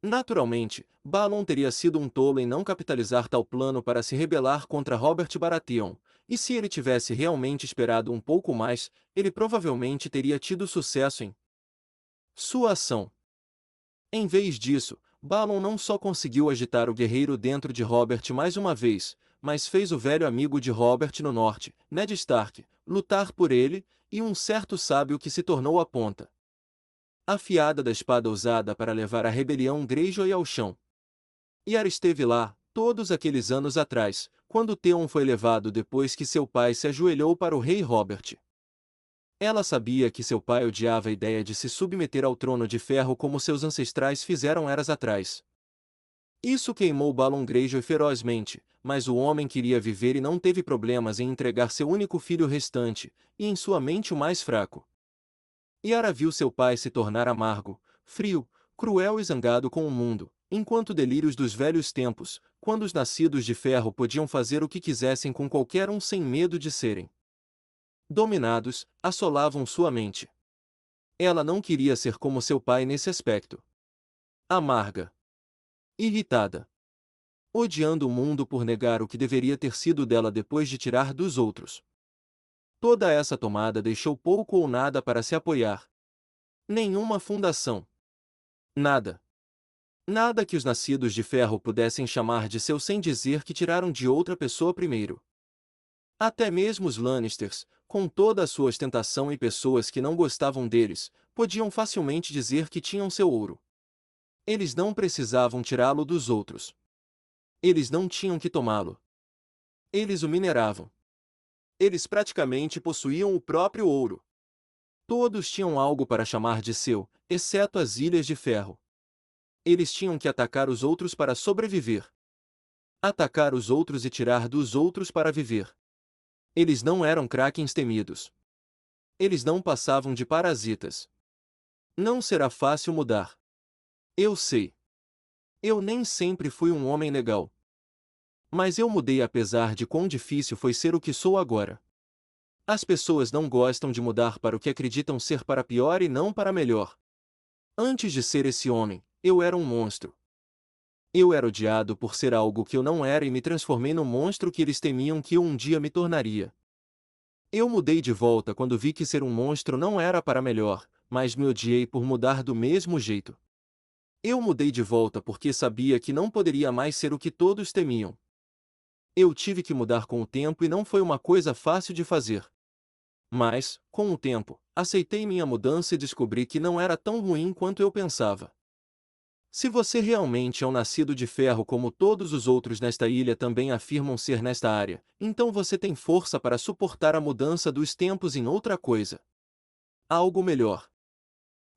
Naturalmente, Balon teria sido um tolo em não capitalizar tal plano para se rebelar contra Robert Baratheon, e se ele tivesse realmente esperado um pouco mais, ele provavelmente teria tido sucesso em sua ação. Em vez disso, Balon não só conseguiu agitar o guerreiro dentro de Robert mais uma vez, mas fez o velho amigo de Robert no norte, Ned Stark, lutar por ele, e um certo sábio que se tornou a ponta afiada da espada usada para levar a rebelião Greyjoy ao chão. Yara esteve lá, todos aqueles anos atrás, quando Theon foi levado depois que seu pai se ajoelhou para o rei Robert. Ela sabia que seu pai odiava a ideia de se submeter ao trono de ferro como seus ancestrais fizeram eras atrás. Isso queimou Balon Greyjoy ferozmente, mas o homem queria viver e não teve problemas em entregar seu único filho restante, e em sua mente o mais fraco. Yara viu seu pai se tornar amargo, frio, cruel e zangado com o mundo, enquanto delírios dos velhos tempos, quando os nascidos de ferro podiam fazer o que quisessem com qualquer um sem medo de serem dominados, assolavam sua mente. Ela não queria ser como seu pai nesse aspecto. Amarga. Irritada. Odiando o mundo por negar o que deveria ter sido dela depois de tirar dos outros. Toda essa tomada deixou pouco ou nada para se apoiar. Nenhuma fundação. Nada. Nada que os nascidos de ferro pudessem chamar de seu sem dizer que tiraram de outra pessoa primeiro. Até mesmo os Lannisters, com toda a sua ostentação e pessoas que não gostavam deles, podiam facilmente dizer que tinham seu ouro. Eles não precisavam tirá-lo dos outros. Eles não tinham que tomá-lo. Eles o mineravam. Eles praticamente possuíam o próprio ouro. Todos tinham algo para chamar de seu, exceto as Ilhas de Ferro. Eles tinham que atacar os outros para sobreviver. Atacar os outros e tirar dos outros para viver. Eles não eram Krakens temidos. Eles não passavam de parasitas. Não será fácil mudar. Eu sei. Eu nem sempre fui um homem legal. Mas eu mudei apesar de quão difícil foi ser o que sou agora. As pessoas não gostam de mudar para o que acreditam ser para pior e não para melhor. Antes de ser esse homem, eu era um monstro. Eu era odiado por ser algo que eu não era e me transformei no monstro que eles temiam que eu um dia me tornaria. Eu mudei de volta quando vi que ser um monstro não era para melhor, mas me odiei por mudar do mesmo jeito. Eu mudei de volta porque sabia que não poderia mais ser o que todos temiam. Eu tive que mudar com o tempo e não foi uma coisa fácil de fazer. Mas, com o tempo, aceitei minha mudança e descobri que não era tão ruim quanto eu pensava. Se você realmente é um nascido de ferro como todos os outros nesta ilha também afirmam ser nesta área, então você tem força para suportar a mudança dos tempos em outra coisa. Algo melhor.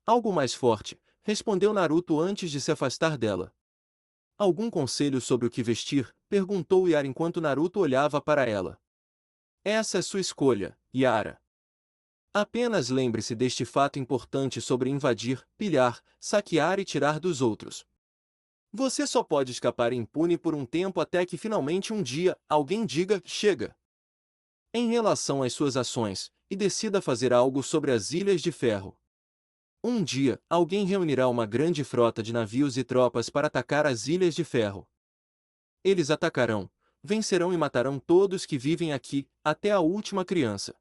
Algo mais forte, respondeu Naruto antes de se afastar dela. Algum conselho sobre o que vestir? Perguntou Yara enquanto Naruto olhava para ela. Essa é sua escolha, Yara. Apenas lembre-se deste fato importante sobre invadir, pilhar, saquear e tirar dos outros. Você só pode escapar impune por um tempo até que finalmente um dia alguém diga chega. Em relação às suas ações, e decida fazer algo sobre as Ilhas de Ferro. Um dia, alguém reunirá uma grande frota de navios e tropas para atacar as Ilhas de Ferro. Eles atacarão, vencerão e matarão todos que vivem aqui, até a última criança.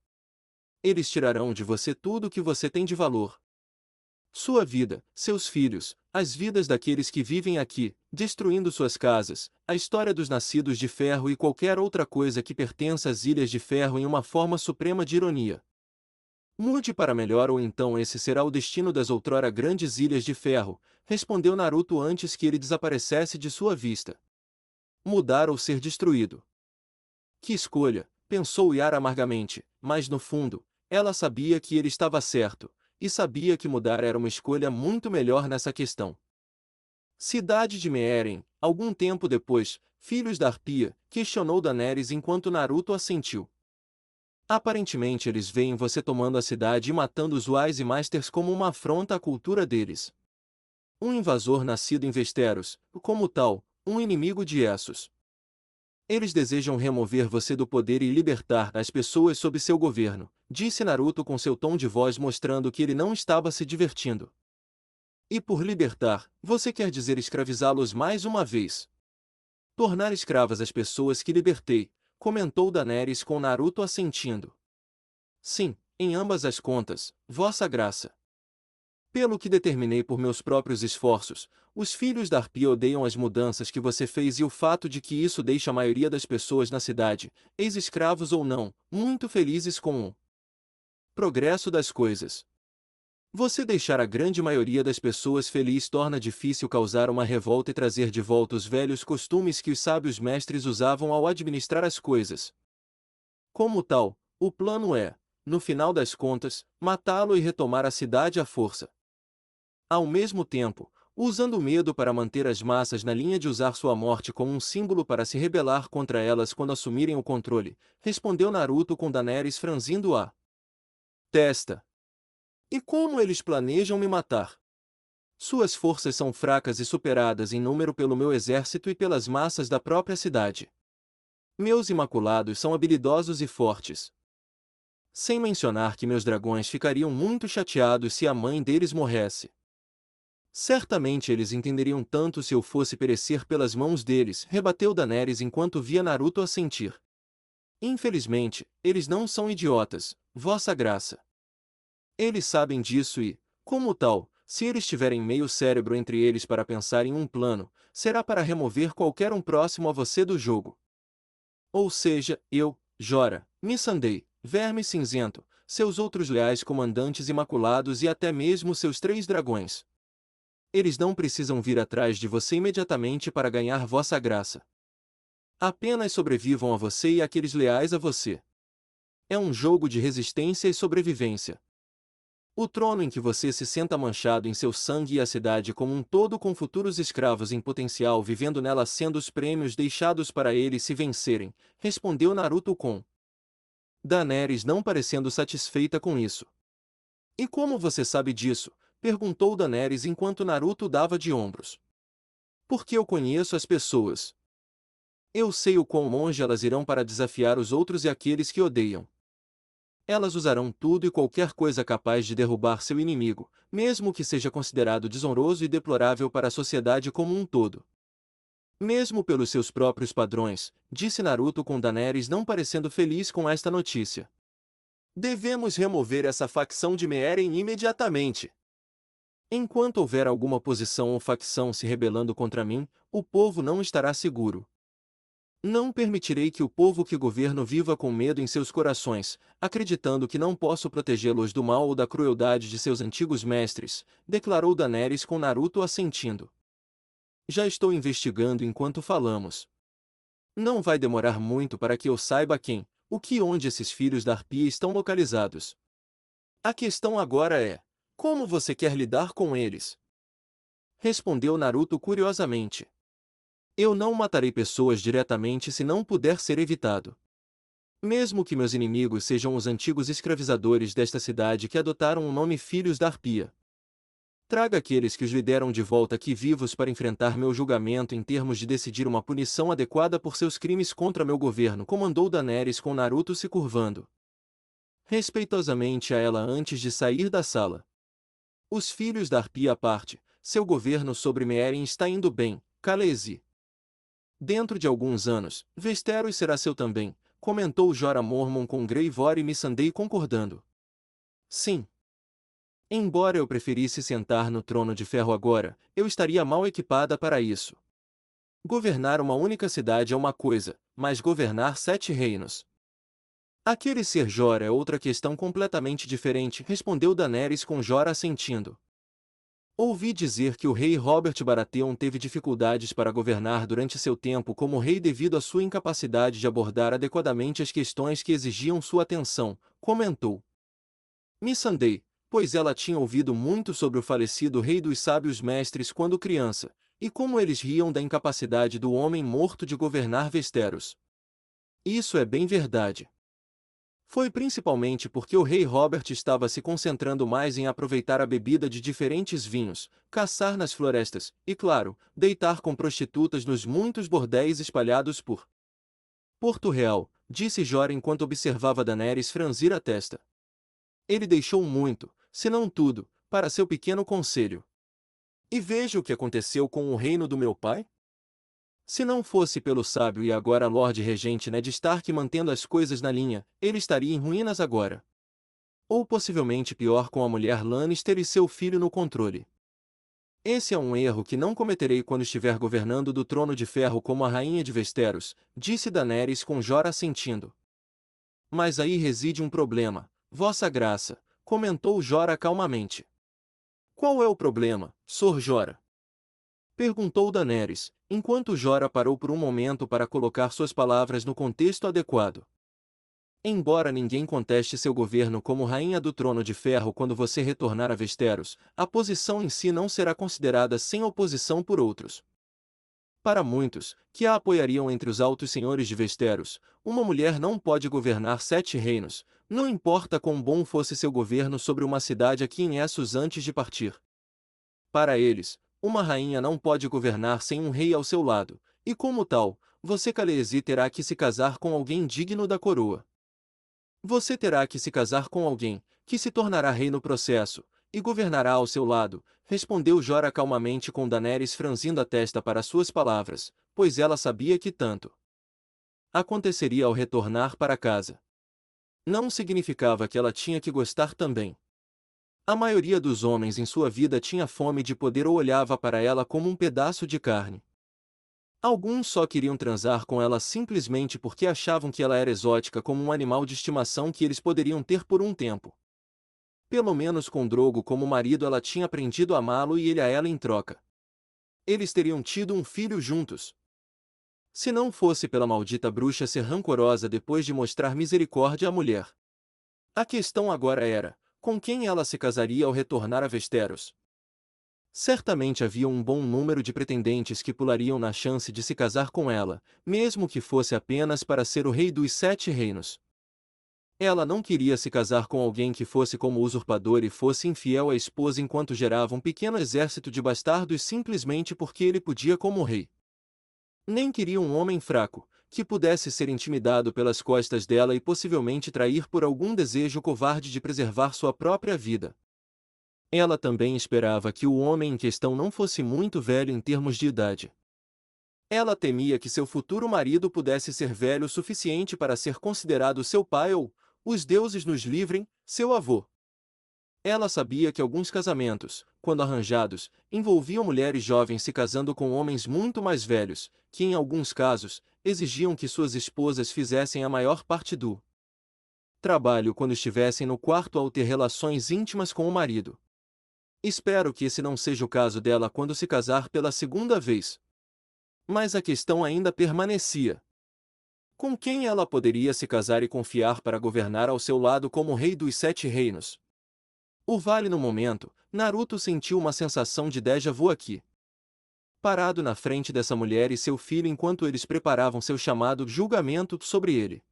Eles tirarão de você tudo o que você tem de valor. Sua vida, seus filhos, as vidas daqueles que vivem aqui, destruindo suas casas, a história dos nascidos de ferro e qualquer outra coisa que pertença às Ilhas de Ferro em uma forma suprema de ironia. Mude para melhor ou então esse será o destino das outrora grandes Ilhas de Ferro, respondeu Naruto antes que ele desaparecesse de sua vista. Mudar ou ser destruído. Que escolha, pensou Yara amargamente, mas no fundo, ela sabia que ele estava certo, e sabia que mudar era uma escolha muito melhor nessa questão. Cidade de Meeren, algum tempo depois, filhos da Arpia, questionou Daenerys enquanto Naruto assentiu. Aparentemente eles veem você tomando a cidade e matando os Wise e Masters como uma afronta à cultura deles. Um invasor nascido em Westeros, como tal, um inimigo de Essos. Eles desejam remover você do poder e libertar as pessoas sob seu governo, disse Naruto com seu tom de voz mostrando que ele não estava se divertindo. E por libertar, você quer dizer escravizá-los mais uma vez? Tornar escravas as pessoas que libertei, comentou Daenerys com Naruto assentindo. Sim, em ambas as contas, Vossa Graça. Pelo que determinei por meus próprios esforços, os filhos da Arpia odeiam as mudanças que você fez e o fato de que isso deixa a maioria das pessoas na cidade, ex-escravos ou não, muito felizes com o progresso das coisas. Você deixar a grande maioria das pessoas feliz torna difícil causar uma revolta e trazer de volta os velhos costumes que os sábios mestres usavam ao administrar as coisas. Como tal, o plano é, no final das contas, matá-lo e retomar a cidade à força. Ao mesmo tempo, usando o medo para manter as massas na linha de usar sua morte como um símbolo para se rebelar contra elas quando assumirem o controle, respondeu Naruto com Daenerys franzindo a testa. E como eles planejam me matar? Suas forças são fracas e superadas em número pelo meu exército e pelas massas da própria cidade. Meus imaculados são habilidosos e fortes. Sem mencionar que meus dragões ficariam muito chateados se a mãe deles morresse. Certamente eles entenderiam tanto se eu fosse perecer pelas mãos deles, rebateu Daenerys enquanto via Naruto assentir. Infelizmente, eles não são idiotas, Vossa Graça. Eles sabem disso e, como tal, se eles tiverem meio cérebro entre eles para pensar em um plano, será para remover qualquer um próximo a você do jogo. Ou seja, eu, Jorah, Missandei, Verme Cinzento, seus outros leais comandantes imaculados e até mesmo seus 3 dragões. Eles não precisam vir atrás de você imediatamente para ganhar vossa graça. Apenas sobrevivam a você e àqueles leais a você. É um jogo de resistência e sobrevivência. O trono em que você se senta manchado em seu sangue e a cidade como um todo com futuros escravos em potencial vivendo nela sendo os prêmios deixados para eles se vencerem, respondeu Naruto com Daenerys não parecendo satisfeita com isso. E como você sabe disso? Perguntou Daenerys enquanto Naruto dava de ombros. Porque eu conheço as pessoas. Eu sei o quão longe elas irão para desafiar os outros e aqueles que odeiam. Elas usarão tudo e qualquer coisa capaz de derrubar seu inimigo, mesmo que seja considerado desonroso e deplorável para a sociedade como um todo. Mesmo pelos seus próprios padrões, disse Naruto com Daenerys não parecendo feliz com esta notícia. Devemos remover essa facção de Meeren imediatamente. Enquanto houver alguma oposição ou facção se rebelando contra mim, o povo não estará seguro. Não permitirei que o povo que governo viva com medo em seus corações, acreditando que não posso protegê-los do mal ou da crueldade de seus antigos mestres, declarou Daenerys com Naruto assentindo. Já estou investigando enquanto falamos. Não vai demorar muito para que eu saiba quem, o que e onde esses filhos da Arpia estão localizados. A questão agora é, como você quer lidar com eles? Respondeu Naruto curiosamente. Eu não matarei pessoas diretamente se não puder ser evitado. Mesmo que meus inimigos sejam os antigos escravizadores desta cidade que adotaram o nome Filhos da Arpia. Traga aqueles que os lideram de volta aqui vivos para enfrentar meu julgamento em termos de decidir uma punição adequada por seus crimes contra meu governo, comandou Daenerys com Naruto se curvando respeitosamente a ela antes de sair da sala. Os filhos da Arpia à parte, seu governo sobre Meeren está indo bem, Khaleesi. Dentro de alguns anos, Westeros será seu também, comentou Jorah Mormont com Greivor e Missandei concordando. Sim. Embora eu preferisse sentar no trono de ferro agora, eu estaria mal equipada para isso. Governar uma única cidade é uma coisa, mas governar 7 reinos. Aquele ser Jorah é outra questão completamente diferente, respondeu Daenerys com Jorah assentindo. Ouvi dizer que o rei Robert Baratheon teve dificuldades para governar durante seu tempo como rei devido à sua incapacidade de abordar adequadamente as questões que exigiam sua atenção, comentou. Missandei, pois ela tinha ouvido muito sobre o falecido rei dos sábios mestres quando criança, e como eles riam da incapacidade do homem morto de governar Westeros. Isso é bem verdade. Foi principalmente porque o rei Robert estava se concentrando mais em aproveitar a bebida de diferentes vinhos, caçar nas florestas e, claro, deitar com prostitutas nos muitos bordéis espalhados por Porto Real, disse Jorah enquanto observava Daenerys franzir a testa. Ele deixou muito, se não tudo, para seu pequeno conselho. E veja o que aconteceu com o reino do meu pai? Se não fosse pelo sábio e agora Lorde Regente Ned Stark mantendo as coisas na linha, ele estaria em ruínas agora. Ou possivelmente pior com a mulher Lannister e seu filho no controle. Esse é um erro que não cometerei quando estiver governando do trono de ferro como a rainha de Westeros, disse Daenerys com Jorah assentindo. Mas aí reside um problema, Vossa Graça, comentou Jorah calmamente. Qual é o problema, Sor Jorah? Perguntou Daenerys, enquanto Jorah parou por um momento para colocar suas palavras no contexto adequado. Embora ninguém conteste seu governo como rainha do trono de ferro quando você retornar a Westeros, a posição em si não será considerada sem oposição por outros. Para muitos, que a apoiariam entre os altos senhores de Westeros, uma mulher não pode governar 7 reinos, não importa quão bom fosse seu governo sobre uma cidade aqui em Essos antes de partir. Para eles, uma rainha não pode governar sem um rei ao seu lado, e como tal, você Khaleesi terá que se casar com alguém digno da coroa. Você terá que se casar com alguém, que se tornará rei no processo, e governará ao seu lado, respondeu Jorah calmamente com Daenerys franzindo a testa para suas palavras, pois ela sabia que tanto aconteceria ao retornar para casa. Não significava que ela tinha que gostar também. A maioria dos homens em sua vida tinha fome de poder ou olhava para ela como um pedaço de carne. Alguns só queriam transar com ela simplesmente porque achavam que ela era exótica como um animal de estimação que eles poderiam ter por um tempo. Pelo menos com Drogo como marido ela tinha aprendido a amá-lo e ele a ela em troca. Eles teriam tido um filho juntos. Se não fosse pela maldita bruxa ser rancorosa depois de mostrar misericórdia à mulher. A questão agora era, com quem ela se casaria ao retornar a Westeros? Certamente havia um bom número de pretendentes que pulariam na chance de se casar com ela, mesmo que fosse apenas para ser o rei dos 7 reinos. Ela não queria se casar com alguém que fosse como usurpador e fosse infiel à esposa enquanto gerava um pequeno exército de bastardos simplesmente porque ele podia como rei. Nem queria um homem fraco, que pudesse ser intimidado pelas costas dela e possivelmente trair por algum desejo covarde de preservar sua própria vida. Ela também esperava que o homem em questão não fosse muito velho em termos de idade. Ela temia que seu futuro marido pudesse ser velho o suficiente para ser considerado seu pai ou, os deuses nos livrem, seu avô. Ela sabia que alguns casamentos, quando arranjados, envolviam mulheres jovens se casando com homens muito mais velhos, que em alguns casos, exigiam que suas esposas fizessem a maior parte do trabalho quando estivessem no quarto ao ter relações íntimas com o marido. Espero que esse não seja o caso dela quando se casar pela segunda vez. Mas a questão ainda permanecia. Com quem ela poderia se casar e confiar para governar ao seu lado como rei dos 7 reinos? O vale no momento, Naruto sentiu uma sensação de déjà vu aqui. Parado na frente dessa mulher e seu filho enquanto eles preparavam seu chamado julgamento sobre ele.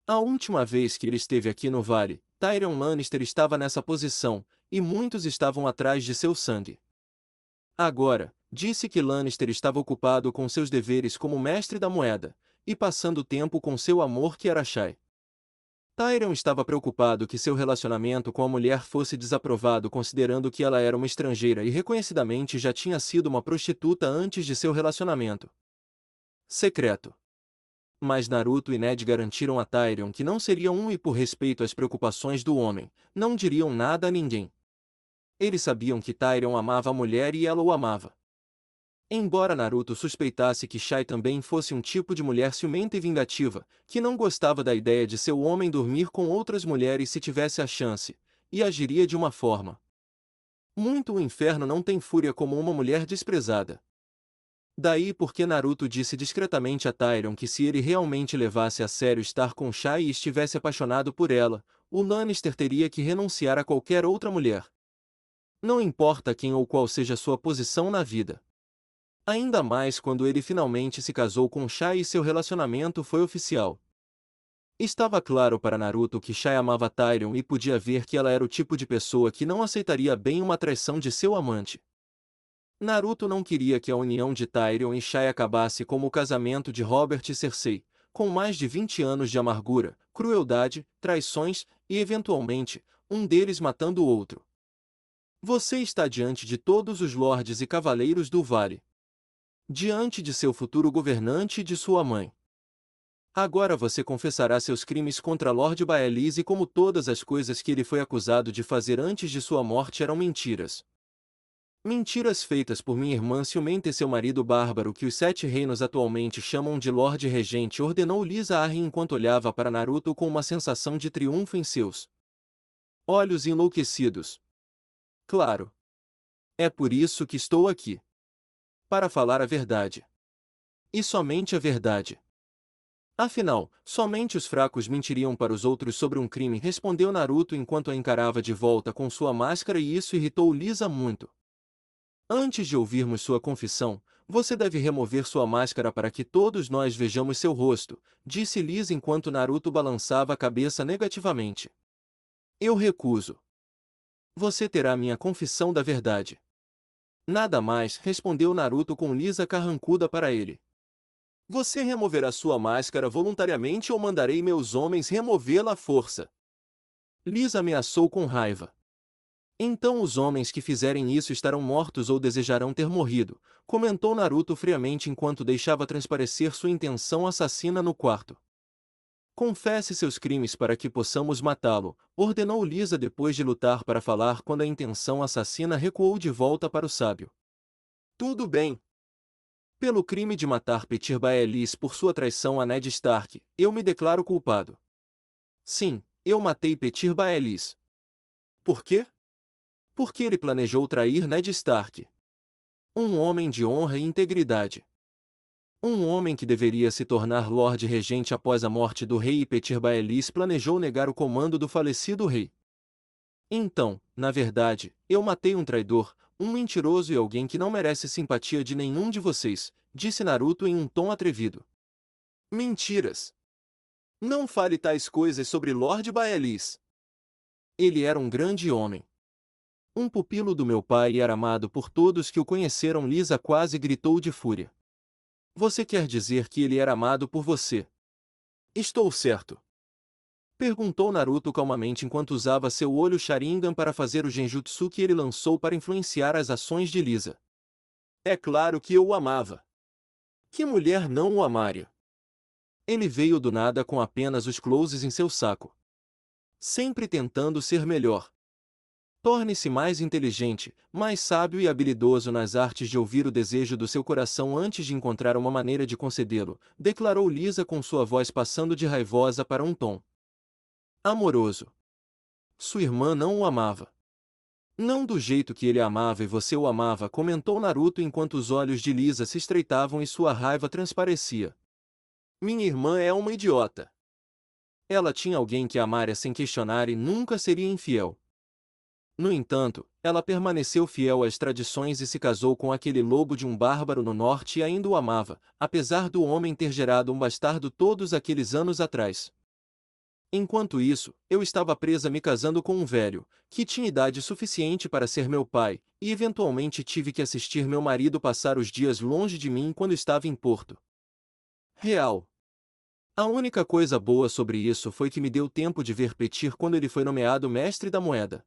A última vez que ele esteve aqui no vale, Tyrion Lannister estava nessa posição, e muitos estavam atrás de seu sangue. Agora, disse que Lannister estava ocupado com seus deveres como mestre da moeda, e passando tempo com seu amor que era Shai. Tyrion estava preocupado que seu relacionamento com a mulher fosse desaprovado considerando que ela era uma estrangeira e reconhecidamente já tinha sido uma prostituta antes de seu relacionamento secreto. Mas Naruto e Ned garantiram a Tyrion que não seriam e por respeito às preocupações do homem, não diriam nada a ninguém. Eles sabiam que Tyrion amava a mulher e ela o amava. Embora Naruto suspeitasse que Shai também fosse um tipo de mulher ciumenta e vingativa, que não gostava da ideia de seu homem dormir com outras mulheres se tivesse a chance, e agiria de uma forma. Muito o inferno não tem fúria como uma mulher desprezada. Daí porque Naruto disse discretamente a Tyrion que se ele realmente levasse a sério estar com Shai e estivesse apaixonado por ela, o Lannister teria que renunciar a qualquer outra mulher. Não importa quem ou qual seja sua posição na vida. Ainda mais quando ele finalmente se casou com Shai e seu relacionamento foi oficial. Estava claro para Naruto que Shai amava Tyrion e podia ver que ela era o tipo de pessoa que não aceitaria bem uma traição de seu amante. Naruto não queria que a união de Tyrion e Shai acabasse como o casamento de Robert e Cersei, com mais de 20 anos de amargura, crueldade, traições e, eventualmente, um deles matando o outro. Você está diante de todos os lordes e cavaleiros do vale. Diante de seu futuro governante e de sua mãe. Agora você confessará seus crimes contra Lord Baelish e como todas as coisas que ele foi acusado de fazer antes de sua morte eram mentiras. Mentiras feitas por minha irmã ciumenta e seu marido bárbaro que os 7 reinos atualmente chamam de Lorde Regente, ordenou Lisa Arryn enquanto olhava para Naruto com uma sensação de triunfo em seus olhos enlouquecidos. Claro. É por isso que estou aqui. Para falar a verdade. E somente a verdade. Afinal, somente os fracos mentiriam para os outros sobre um crime, respondeu Naruto enquanto a encarava de volta com sua máscara e isso irritou Lisa muito. Antes de ouvirmos sua confissão, você deve remover sua máscara para que todos nós vejamos seu rosto, disse Lisa enquanto Naruto balançava a cabeça negativamente. Eu recuso. Você terá minha confissão da verdade. Nada mais, respondeu Naruto com Lisa carrancuda para ele. Você removerá sua máscara voluntariamente ou mandarei meus homens removê-la à força? Lisa ameaçou com raiva. Então os homens que fizerem isso estarão mortos ou desejarão ter morrido, comentou Naruto friamente enquanto deixava transparecer sua intenção assassina no quarto. Confesse seus crimes para que possamos matá-lo, ordenou Lisa depois de lutar para falar quando a intenção assassina recuou de volta para o sábio. Tudo bem. Pelo crime de matar Petyr Baelish por sua traição a Ned Stark, eu me declaro culpado. Sim, eu matei Petyr Baelish. Por quê? Porque ele planejou trair Ned Stark. Um homem de honra e integridade. Um homem que deveria se tornar Lorde Regente após a morte do rei e Petyr Baelish planejou negar o comando do falecido rei. Então, na verdade, eu matei um traidor, um mentiroso e alguém que não merece simpatia de nenhum de vocês, disse Naruto em um tom atrevido. Mentiras! Não fale tais coisas sobre Lord Baelish. Ele era um grande homem. Um pupilo do meu pai e era amado por todos que o conheceram. Lisa quase gritou de fúria. Você quer dizer que ele era amado por você? Estou certo? Perguntou Naruto calmamente enquanto usava seu olho Sharingan para fazer o genjutsu que ele lançou para influenciar as ações de Lisa. É claro que eu o amava. Que mulher não o amaria? Ele veio do nada com apenas os closes em seu saco. Sempre tentando ser melhor. Torne-se mais inteligente, mais sábio e habilidoso nas artes de ouvir o desejo do seu coração antes de encontrar uma maneira de concedê-lo, declarou Lisa com sua voz passando de raivosa para um tom amoroso. Sua irmã não o amava. Não do jeito que ele a amava e você o amava, comentou Naruto enquanto os olhos de Lisa se estreitavam e sua raiva transparecia. Minha irmã é uma idiota. Ela tinha alguém que a amara sem questionar e nunca seria infiel. No entanto, ela permaneceu fiel às tradições e se casou com aquele lobo de um bárbaro no norte e ainda o amava, apesar do homem ter gerado um bastardo todos aqueles anos atrás. Enquanto isso, eu estava presa me casando com um velho, que tinha idade suficiente para ser meu pai, e eventualmente tive que assistir meu marido passar os dias longe de mim quando estava em Porto Real. A única coisa boa sobre isso foi que me deu tempo de ver Petir quando ele foi nomeado mestre da moeda.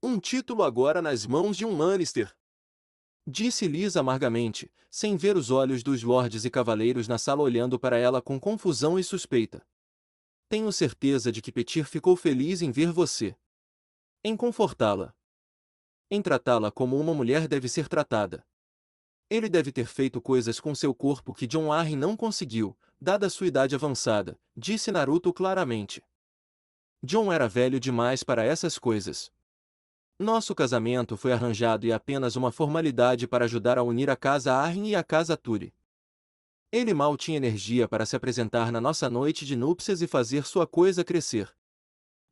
Um título agora nas mãos de um Lannister. Disse Lisa amargamente, sem ver os olhos dos lordes e cavaleiros na sala olhando para ela com confusão e suspeita. Tenho certeza de que Petir ficou feliz em ver você. Em confortá-la. Em tratá-la como uma mulher deve ser tratada. Ele deve ter feito coisas com seu corpo que Jon Arryn não conseguiu, dada sua idade avançada, disse Naruto claramente. Jon era velho demais para essas coisas. Nosso casamento foi arranjado e apenas uma formalidade para ajudar a unir a casa Arryn e a casa Turi. Ele mal tinha energia para se apresentar na nossa noite de núpcias e fazer sua coisa crescer.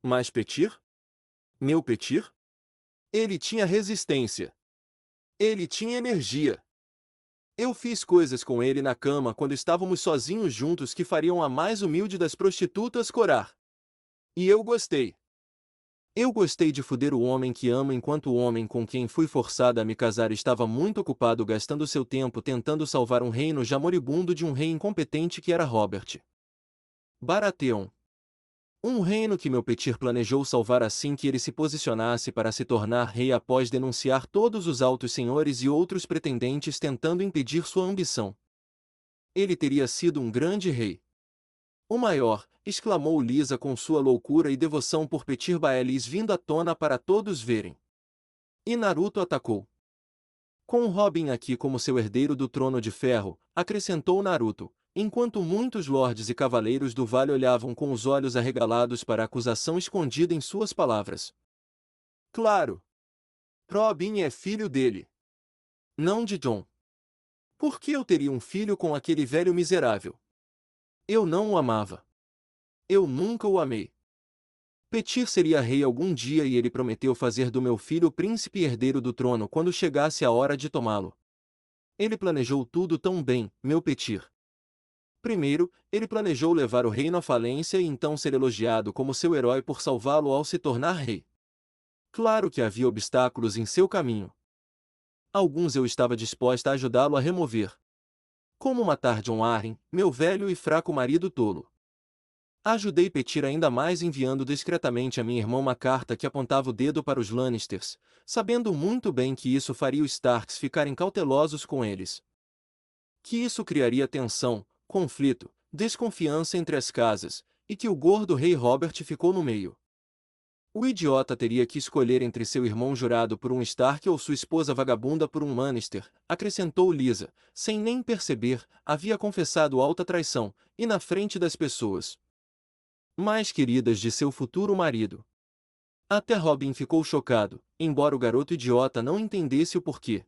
Mas Petir? Meu Petir? Ele tinha resistência. Ele tinha energia. Eu fiz coisas com ele na cama quando estávamos sozinhos juntos que fariam a mais humilde das prostitutas corar. E eu gostei. Eu gostei de fuder o homem que amo enquanto o homem com quem fui forçada a me casar estava muito ocupado gastando seu tempo tentando salvar um reino já moribundo de um rei incompetente que era Robert Baratheon. Um reino que meu Petir planejou salvar assim que ele se posicionasse para se tornar rei após denunciar todos os altos senhores e outros pretendentes tentando impedir sua ambição. Ele teria sido um grande rei. O maior, exclamou Lisa com sua loucura e devoção por Petir Baelis vindo à tona para todos verem. E Naruto atacou. Com Robin aqui como seu herdeiro do trono de ferro, acrescentou Naruto, enquanto muitos lordes e cavaleiros do vale olhavam com os olhos arregalados para a acusação escondida em suas palavras. Claro! Robin é filho dele. Não de Jon. Por que eu teria um filho com aquele velho miserável? Eu não o amava. Eu nunca o amei. Petir seria rei algum dia e ele prometeu fazer do meu filho o príncipe herdeiro do trono quando chegasse a hora de tomá-lo. Ele planejou tudo tão bem, meu Petir. Primeiro, ele planejou levar o reino à falência e então ser elogiado como seu herói por salvá-lo ao se tornar rei. Claro que havia obstáculos em seu caminho. Alguns eu estava disposta a ajudá-lo a remover. Como matar Jon Arryn, meu velho e fraco marido tolo. Ajudei Petir ainda mais enviando discretamente a minha irmã uma carta que apontava o dedo para os Lannisters, sabendo muito bem que isso faria os Starks ficarem cautelosos com eles. Que isso criaria tensão, conflito, desconfiança entre as casas, e que o gordo rei Robert ficou no meio. O idiota teria que escolher entre seu irmão jurado por um Stark ou sua esposa vagabunda por um Lannister, acrescentou Lisa, sem nem perceber, havia confessado alta traição, e na frente das pessoas mais queridas de seu futuro marido. Até Robin ficou chocado, embora o garoto idiota não entendesse o porquê.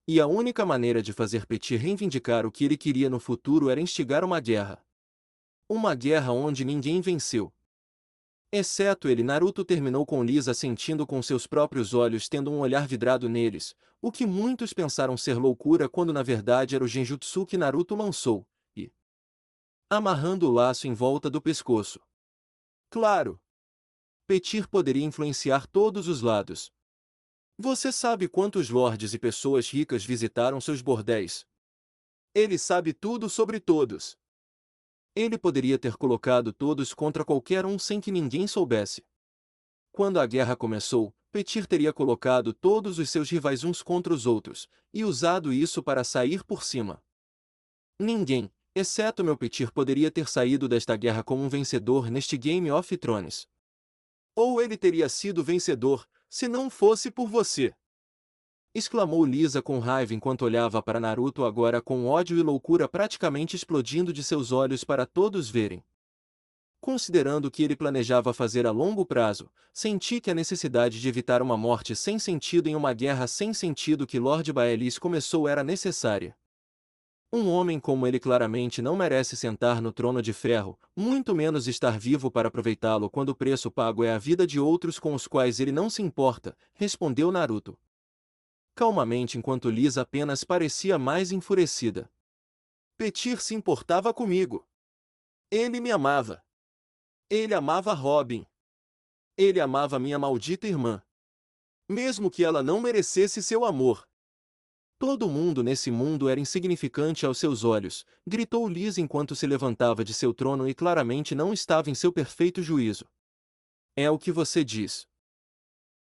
E a única maneira de fazer Petir reivindicar o que ele queria no futuro era instigar uma guerra. Uma guerra onde ninguém venceu. Exceto ele. Naruto terminou com Lisa sentindo com seus próprios olhos tendo um olhar vidrado neles, o que muitos pensaram ser loucura quando na verdade era o genjutsu que Naruto lançou, e amarrando o laço em volta do pescoço. Claro! Petir poderia influenciar todos os lados. Você sabe quantos lordes e pessoas ricas visitaram seus bordéis? Ele sabe tudo sobre todos. Ele poderia ter colocado todos contra qualquer um sem que ninguém soubesse. Quando a guerra começou, Petir teria colocado todos os seus rivais uns contra os outros, e usado isso para sair por cima. Ninguém, exceto meu Petir, poderia ter saído desta guerra como um vencedor neste Game of Thrones. Ou ele teria sido vencedor, se não fosse por você. Exclamou Lisa com raiva enquanto olhava para Naruto, agora com ódio e loucura praticamente explodindo de seus olhos para todos verem. Considerando o que ele planejava fazer a longo prazo, senti que a necessidade de evitar uma morte sem sentido em uma guerra sem sentido que Lord Baelis começou era necessária. Um homem como ele claramente não merece sentar no trono de ferro, muito menos estar vivo para aproveitá-lo quando o preço pago é a vida de outros com os quais ele não se importa, respondeu Naruto. Calmamente enquanto Lisa apenas parecia mais enfurecida. Petir se importava comigo. Ele me amava. Ele amava Robin. Ele amava minha maldita irmã. Mesmo que ela não merecesse seu amor. Todo mundo nesse mundo era insignificante aos seus olhos, gritou Liz enquanto se levantava de seu trono e claramente não estava em seu perfeito juízo. É o que você diz.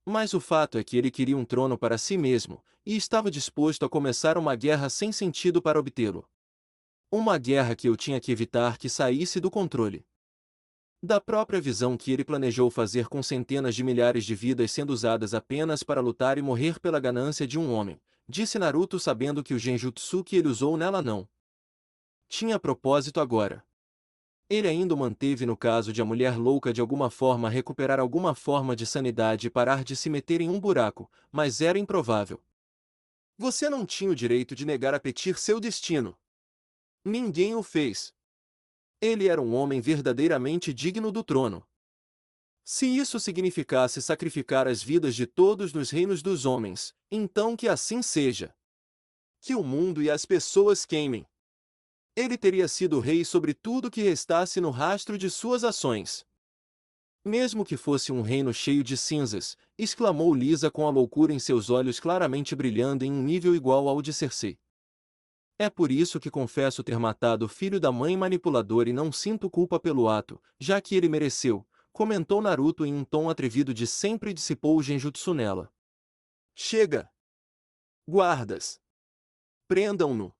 Mas o fato é que ele queria um trono para si mesmo, e estava disposto a começar uma guerra sem sentido para obtê-lo. Uma guerra que eu tinha que evitar que saísse do controle da própria visão que ele planejou fazer, com centenas de milhares de vidas sendo usadas apenas para lutar e morrer pela ganância de um homem, disse Naruto, sabendo que o genjutsu que ele usou nela não tinha propósito agora. Ele ainda o manteve no caso de a mulher louca de alguma forma recuperar alguma forma de sanidade e parar de se meter em um buraco, mas era improvável. Você não tinha o direito de negar a Petir seu destino. Ninguém o fez. Ele era um homem verdadeiramente digno do trono. Se isso significasse sacrificar as vidas de todos nos reinos dos homens, então que assim seja. Que o mundo e as pessoas queimem. Ele teria sido rei sobre tudo que restasse no rastro de suas ações. Mesmo que fosse um reino cheio de cinzas, exclamou Lisa com a loucura em seus olhos claramente brilhando em um nível igual ao de Cersei. É por isso que confesso ter matado o filho da mãe manipulador e não sinto culpa pelo ato, já que ele mereceu, comentou Naruto em um tom atrevido de sempre dissipou o genjutsu nela. Chega! Guardas! Prendam-no!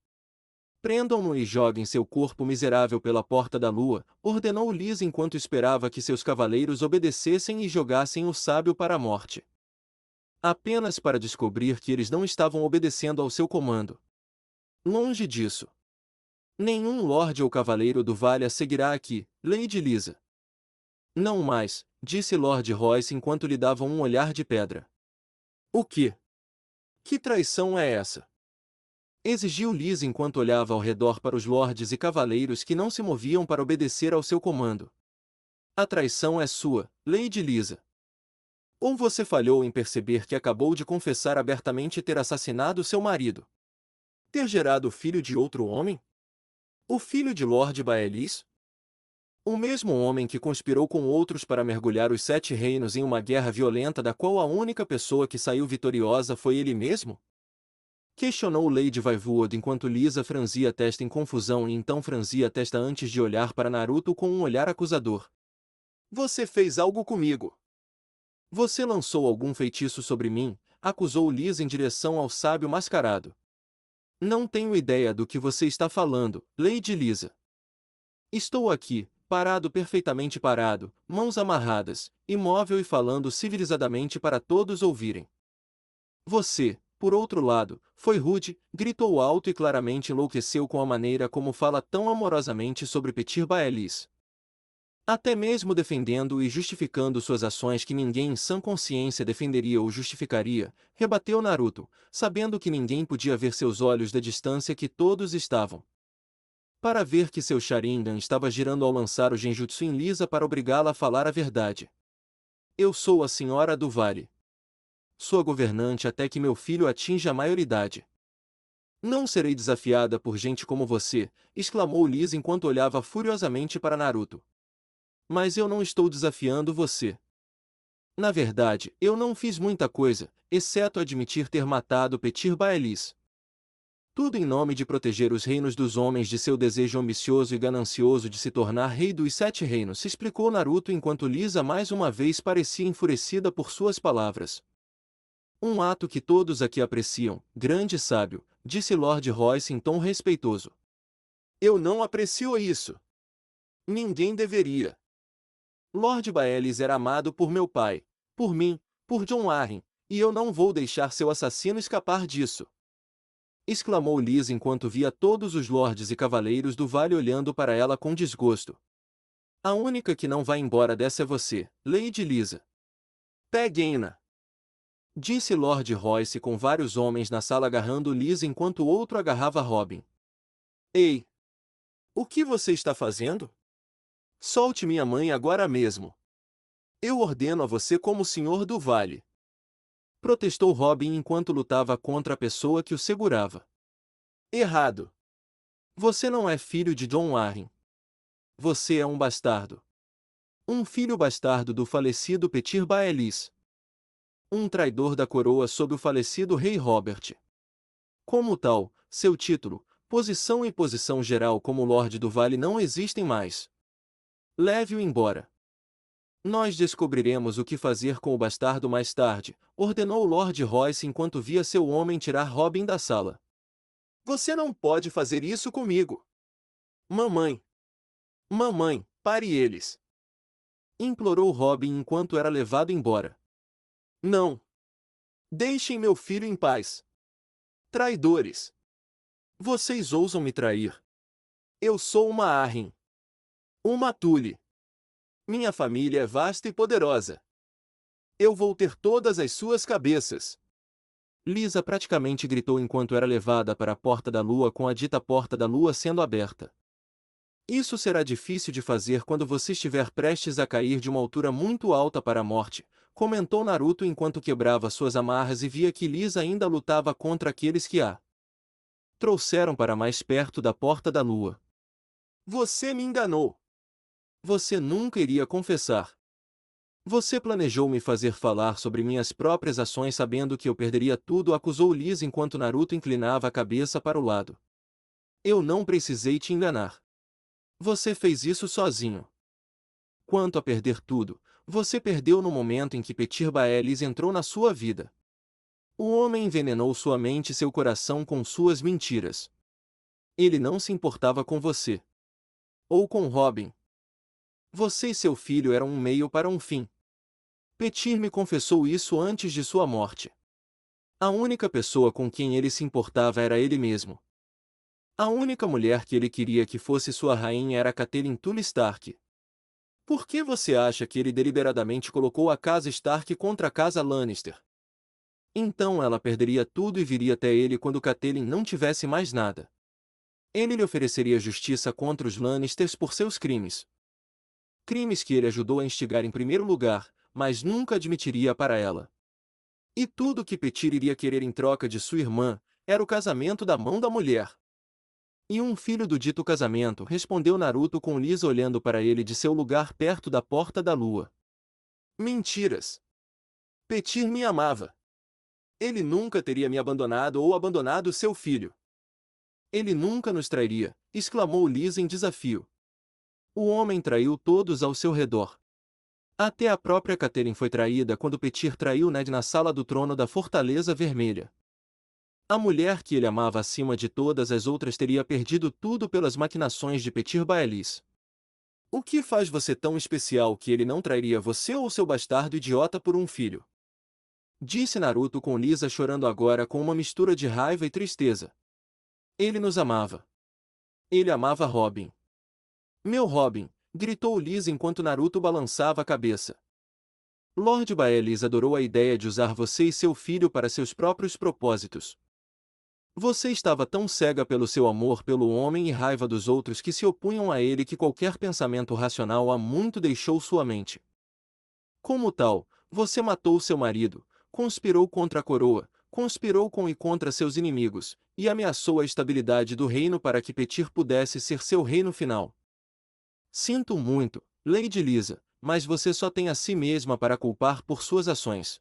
Prendam-no e joguem seu corpo miserável pela porta da lua, ordenou Liz enquanto esperava que seus cavaleiros obedecessem e jogassem o sábio para a morte. Apenas para descobrir que eles não estavam obedecendo ao seu comando. Longe disso. Nenhum lorde ou cavaleiro do Vale a seguirá aqui, Lady Lisa. Não mais, disse Lord Royce enquanto lhe davam um olhar de pedra. O quê? Que traição é essa? Exigiu Liz enquanto olhava ao redor para os lordes e cavaleiros que não se moviam para obedecer ao seu comando. A traição é sua, Lady Lisa. Ou você falhou em perceber que acabou de confessar abertamente ter assassinado seu marido? Ter gerado o filho de outro homem? O filho de Lord Baelis? O mesmo homem que conspirou com outros para mergulhar os 7 reinos em uma guerra violenta da qual a única pessoa que saiu vitoriosa foi ele mesmo? Questionou Lady Vaivood enquanto Lisa franzia a testa em confusão e então franzia a testa antes de olhar para Naruto com um olhar acusador. Você fez algo comigo. Você lançou algum feitiço sobre mim, acusou Lisa em direção ao sábio mascarado. Não tenho ideia do que você está falando, Lady Lisa. Estou aqui, parado, perfeitamente parado, mãos amarradas, imóvel e falando civilizadamente para todos ouvirem. Você, por outro lado, foi rude, gritou alto e claramente enlouqueceu com a maneira como fala tão amorosamente sobre Petir Baelis. Até mesmo defendendo e justificando suas ações que ninguém em sã consciência defenderia ou justificaria, rebateu Naruto, sabendo que ninguém podia ver seus olhos da distância que todos estavam. Para ver que seu Sharingan estava girando ao lançar o genjutsu em Lisa para obrigá-la a falar a verdade. Eu sou a Senhora do Vale. Sua governante até que meu filho atinja a maioridade. Não serei desafiada por gente como você, exclamou Liz enquanto olhava furiosamente para Naruto. Mas eu não estou desafiando você. Na verdade, eu não fiz muita coisa, exceto admitir ter matado Petir Baelis. Tudo em nome de proteger os reinos dos homens de seu desejo ambicioso e ganancioso de se tornar rei dos 7 reinos, explicou Naruto enquanto Lisa mais uma vez parecia enfurecida por suas palavras. Um ato que todos aqui apreciam, grande sábio, disse Lord Royce em tom respeitoso. Eu não aprecio isso. Ninguém deveria. Lord Baellis era amado por meu pai, por mim, por John Arryn, e eu não vou deixar seu assassino escapar disso. Exclamou Liz enquanto via todos os lordes e cavaleiros do vale olhando para ela com desgosto. A única que não vai embora dessa é você, Lady Lisa. Peguem-na! Disse Lord Royce com vários homens na sala agarrando Liz enquanto o outro agarrava Robin. Ei! O que você está fazendo? Solte minha mãe agora mesmo. Eu ordeno a você como senhor do vale. Protestou Robin enquanto lutava contra a pessoa que o segurava. Errado. Você não é filho de John Arryn. Você é um bastardo. Um filho bastardo do falecido Petyr Baellis. Um traidor da coroa sob o falecido rei Robert. Como tal, seu título, posição e posição geral como Lorde do Vale não existem mais. Leve-o embora. Nós descobriremos o que fazer com o bastardo mais tarde, ordenou Lord Royce enquanto via seu homem tirar Robin da sala. Você não pode fazer isso comigo. Mamãe. Mamãe, pare eles. Implorou Robin enquanto era levado embora. Não. Deixem meu filho em paz. Traidores. Vocês ousam me trair. Eu sou uma Arryn. Uma Tully. Minha família é vasta e poderosa. Eu vou ter todas as suas cabeças. Lisa praticamente gritou enquanto era levada para a Porta da Lua com a dita Porta da Lua sendo aberta. Isso será difícil de fazer quando você estiver prestes a cair de uma altura muito alta para a morte, comentou Naruto enquanto quebrava suas amarras e via que Lisa ainda lutava contra aqueles que a trouxeram para mais perto da Porta da Lua. Você me enganou. Você nunca iria confessar. Você planejou me fazer falar sobre minhas próprias ações sabendo que eu perderia tudo, acusou Liz enquanto Naruto inclinava a cabeça para o lado. Eu não precisei te enganar. Você fez isso sozinho. Quanto a perder tudo, você perdeu no momento em que Petyr Baellis entrou na sua vida. O homem envenenou sua mente e seu coração com suas mentiras. Ele não se importava com você. Ou com Robin. Você e seu filho eram um meio para um fim. Petyr me confessou isso antes de sua morte. A única pessoa com quem ele se importava era ele mesmo. A única mulher que ele queria que fosse sua rainha era Catelyn Tully Stark. Por que você acha que ele deliberadamente colocou a casa Stark contra a casa Lannister? Então ela perderia tudo e viria até ele quando Catelyn não tivesse mais nada. Ele lhe ofereceria justiça contra os Lannisters por seus crimes. Crimes que ele ajudou a instigar em primeiro lugar, mas nunca admitiria para ela. E tudo que Petyr iria querer em troca de sua irmã, era o casamento da mão da mulher. E um filho do dito casamento, respondeu Naruto com Lisa olhando para ele de seu lugar perto da Porta da Lua. Mentiras. Petyr me amava. Ele nunca teria me abandonado ou abandonado seu filho. Ele nunca nos trairia, exclamou Lisa em desafio. O homem traiu todos ao seu redor. Até a própria Catelyn foi traída quando Petyr traiu Ned na sala do trono da Fortaleza Vermelha. A mulher que ele amava acima de todas as outras teria perdido tudo pelas maquinações de Petyr Baellis. O que faz você tão especial que ele não trairia você ou seu bastardo idiota por um filho? Disse Naruto com Lisa chorando agora com uma mistura de raiva e tristeza. Ele nos amava. Ele amava Robin. Meu Robin, gritou Lisa enquanto Naruto balançava a cabeça. Lord Baellis adorou a ideia de usar você e seu filho para seus próprios propósitos. Você estava tão cega pelo seu amor pelo homem e raiva dos outros que se opunham a ele que qualquer pensamento racional há muito deixou sua mente. Como tal, você matou seu marido, conspirou contra a coroa, conspirou com e contra seus inimigos, e ameaçou a estabilidade do reino para que Petyr pudesse ser seu reino final. Sinto muito, Lady Lisa, mas você só tem a si mesma para culpar por suas ações.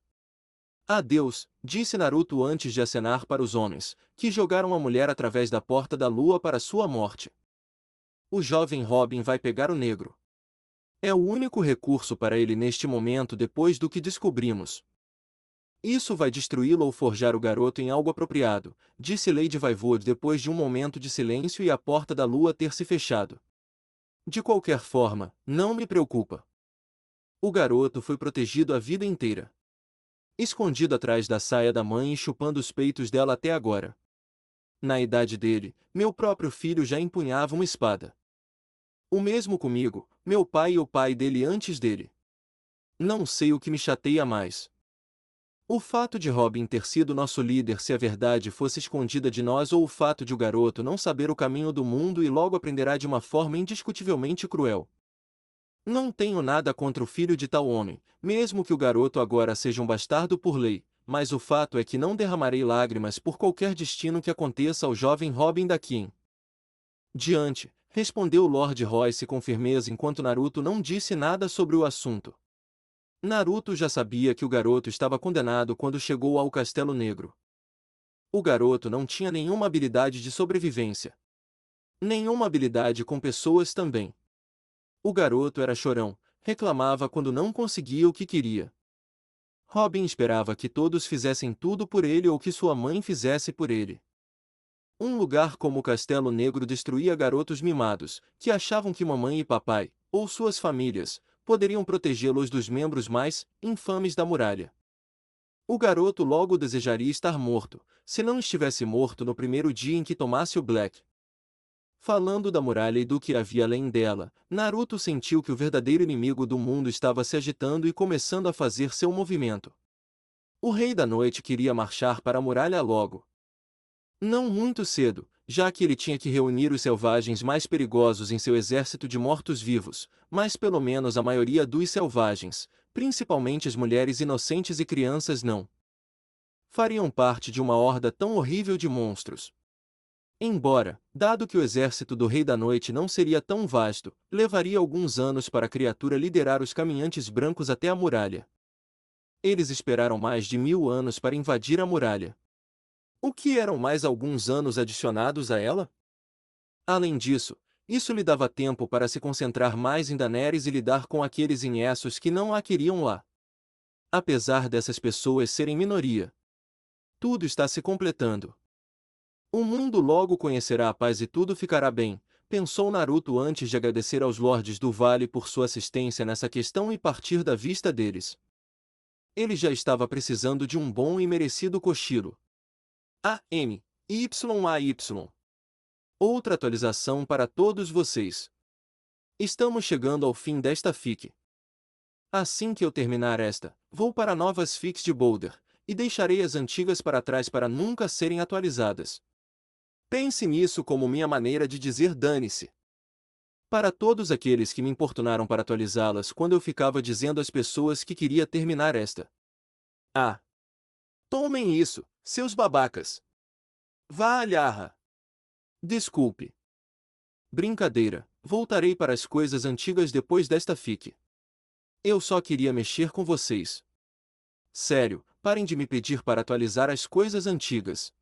Adeus, disse Naruto antes de acenar para os homens, que jogaram a mulher através da Porta da Lua para sua morte. O jovem Robin vai pegar o negro. É o único recurso para ele neste momento depois do que descobrimos. Isso vai destruí-lo ou forjar o garoto em algo apropriado, disse Lady Vaivood depois de um momento de silêncio e a porta da lua ter se fechado. De qualquer forma, não me preocupa. O garoto foi protegido a vida inteira. Escondido atrás da saia da mãe e chupando os peitos dela até agora. Na idade dele, meu próprio filho já empunhava uma espada. O mesmo comigo, meu pai e o pai dele antes dele. Não sei o que me chateia mais. O fato de Robin ter sido nosso líder se a verdade fosse escondida de nós ou o fato de o garoto não saber o caminho do mundo e logo aprenderá de uma forma indiscutivelmente cruel. Não tenho nada contra o filho de tal homem, mesmo que o garoto agora seja um bastardo por lei, mas o fato é que não derramarei lágrimas por qualquer destino que aconteça ao jovem Robin daqui em diante, respondeu Lord Royce com firmeza enquanto Naruto não disse nada sobre o assunto. Naruto já sabia que o garoto estava condenado quando chegou ao Castelo Negro. O garoto não tinha nenhuma habilidade de sobrevivência. Nenhuma habilidade com pessoas também. O garoto era chorão, reclamava quando não conseguia o que queria. Robin esperava que todos fizessem tudo por ele ou que sua mãe fizesse por ele. Um lugar como o Castelo Negro destruía garotos mimados, que achavam que mamãe e papai, ou suas famílias, poderiam protegê-los dos membros mais infames da muralha. O garoto logo desejaria estar morto, se não estivesse morto no primeiro dia em que tomasse o Black. Falando da muralha e do que havia além dela, Naruto sentiu que o verdadeiro inimigo do mundo estava se agitando e começando a fazer seu movimento. O Rei da Noite queria marchar para a muralha logo. Não muito cedo, já que ele tinha que reunir os selvagens mais perigosos em seu exército de mortos-vivos, mas pelo menos a maioria dos selvagens, principalmente as mulheres inocentes e crianças não fariam parte de uma horda tão horrível de monstros. Embora, dado que o exército do Rei da Noite não seria tão vasto, levaria alguns anos para a criatura liderar os caminhantes brancos até a muralha. Eles esperaram mais de 1000 anos para invadir a muralha. O que eram mais alguns anos adicionados a ela? Além disso, isso lhe dava tempo para se concentrar mais em Daenerys e lidar com aqueles inhessos que não a queriam lá. Apesar dessas pessoas serem minoria, tudo está se completando. O mundo logo conhecerá a paz e tudo ficará bem, pensou Naruto antes de agradecer aos Lordes do Vale por sua assistência nessa questão e partir da vista deles. Ele já estava precisando de um bom e merecido cochilo. A.M.Y.A.Y. Outra atualização para todos vocês. Estamos chegando ao fim desta fic. Assim que eu terminar esta, vou para novas fics de Boulder, e deixarei as antigas para trás para nunca serem atualizadas. Pense nisso como minha maneira de dizer dane-se. Para todos aqueles que me importunaram para atualizá-las quando eu ficava dizendo às pessoas que queria terminar esta. Tomem isso, seus babacas. Vá à Lharra. Desculpe. Brincadeira, voltarei para as coisas antigas depois desta fic. Eu só queria mexer com vocês. Sério, parem de me pedir para atualizar as coisas antigas.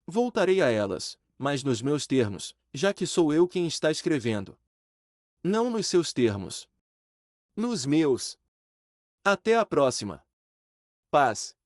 Voltarei a elas, mas nos meus termos, já que sou eu quem está escrevendo. Não nos seus termos. Nos meus. Até a próxima. Paz.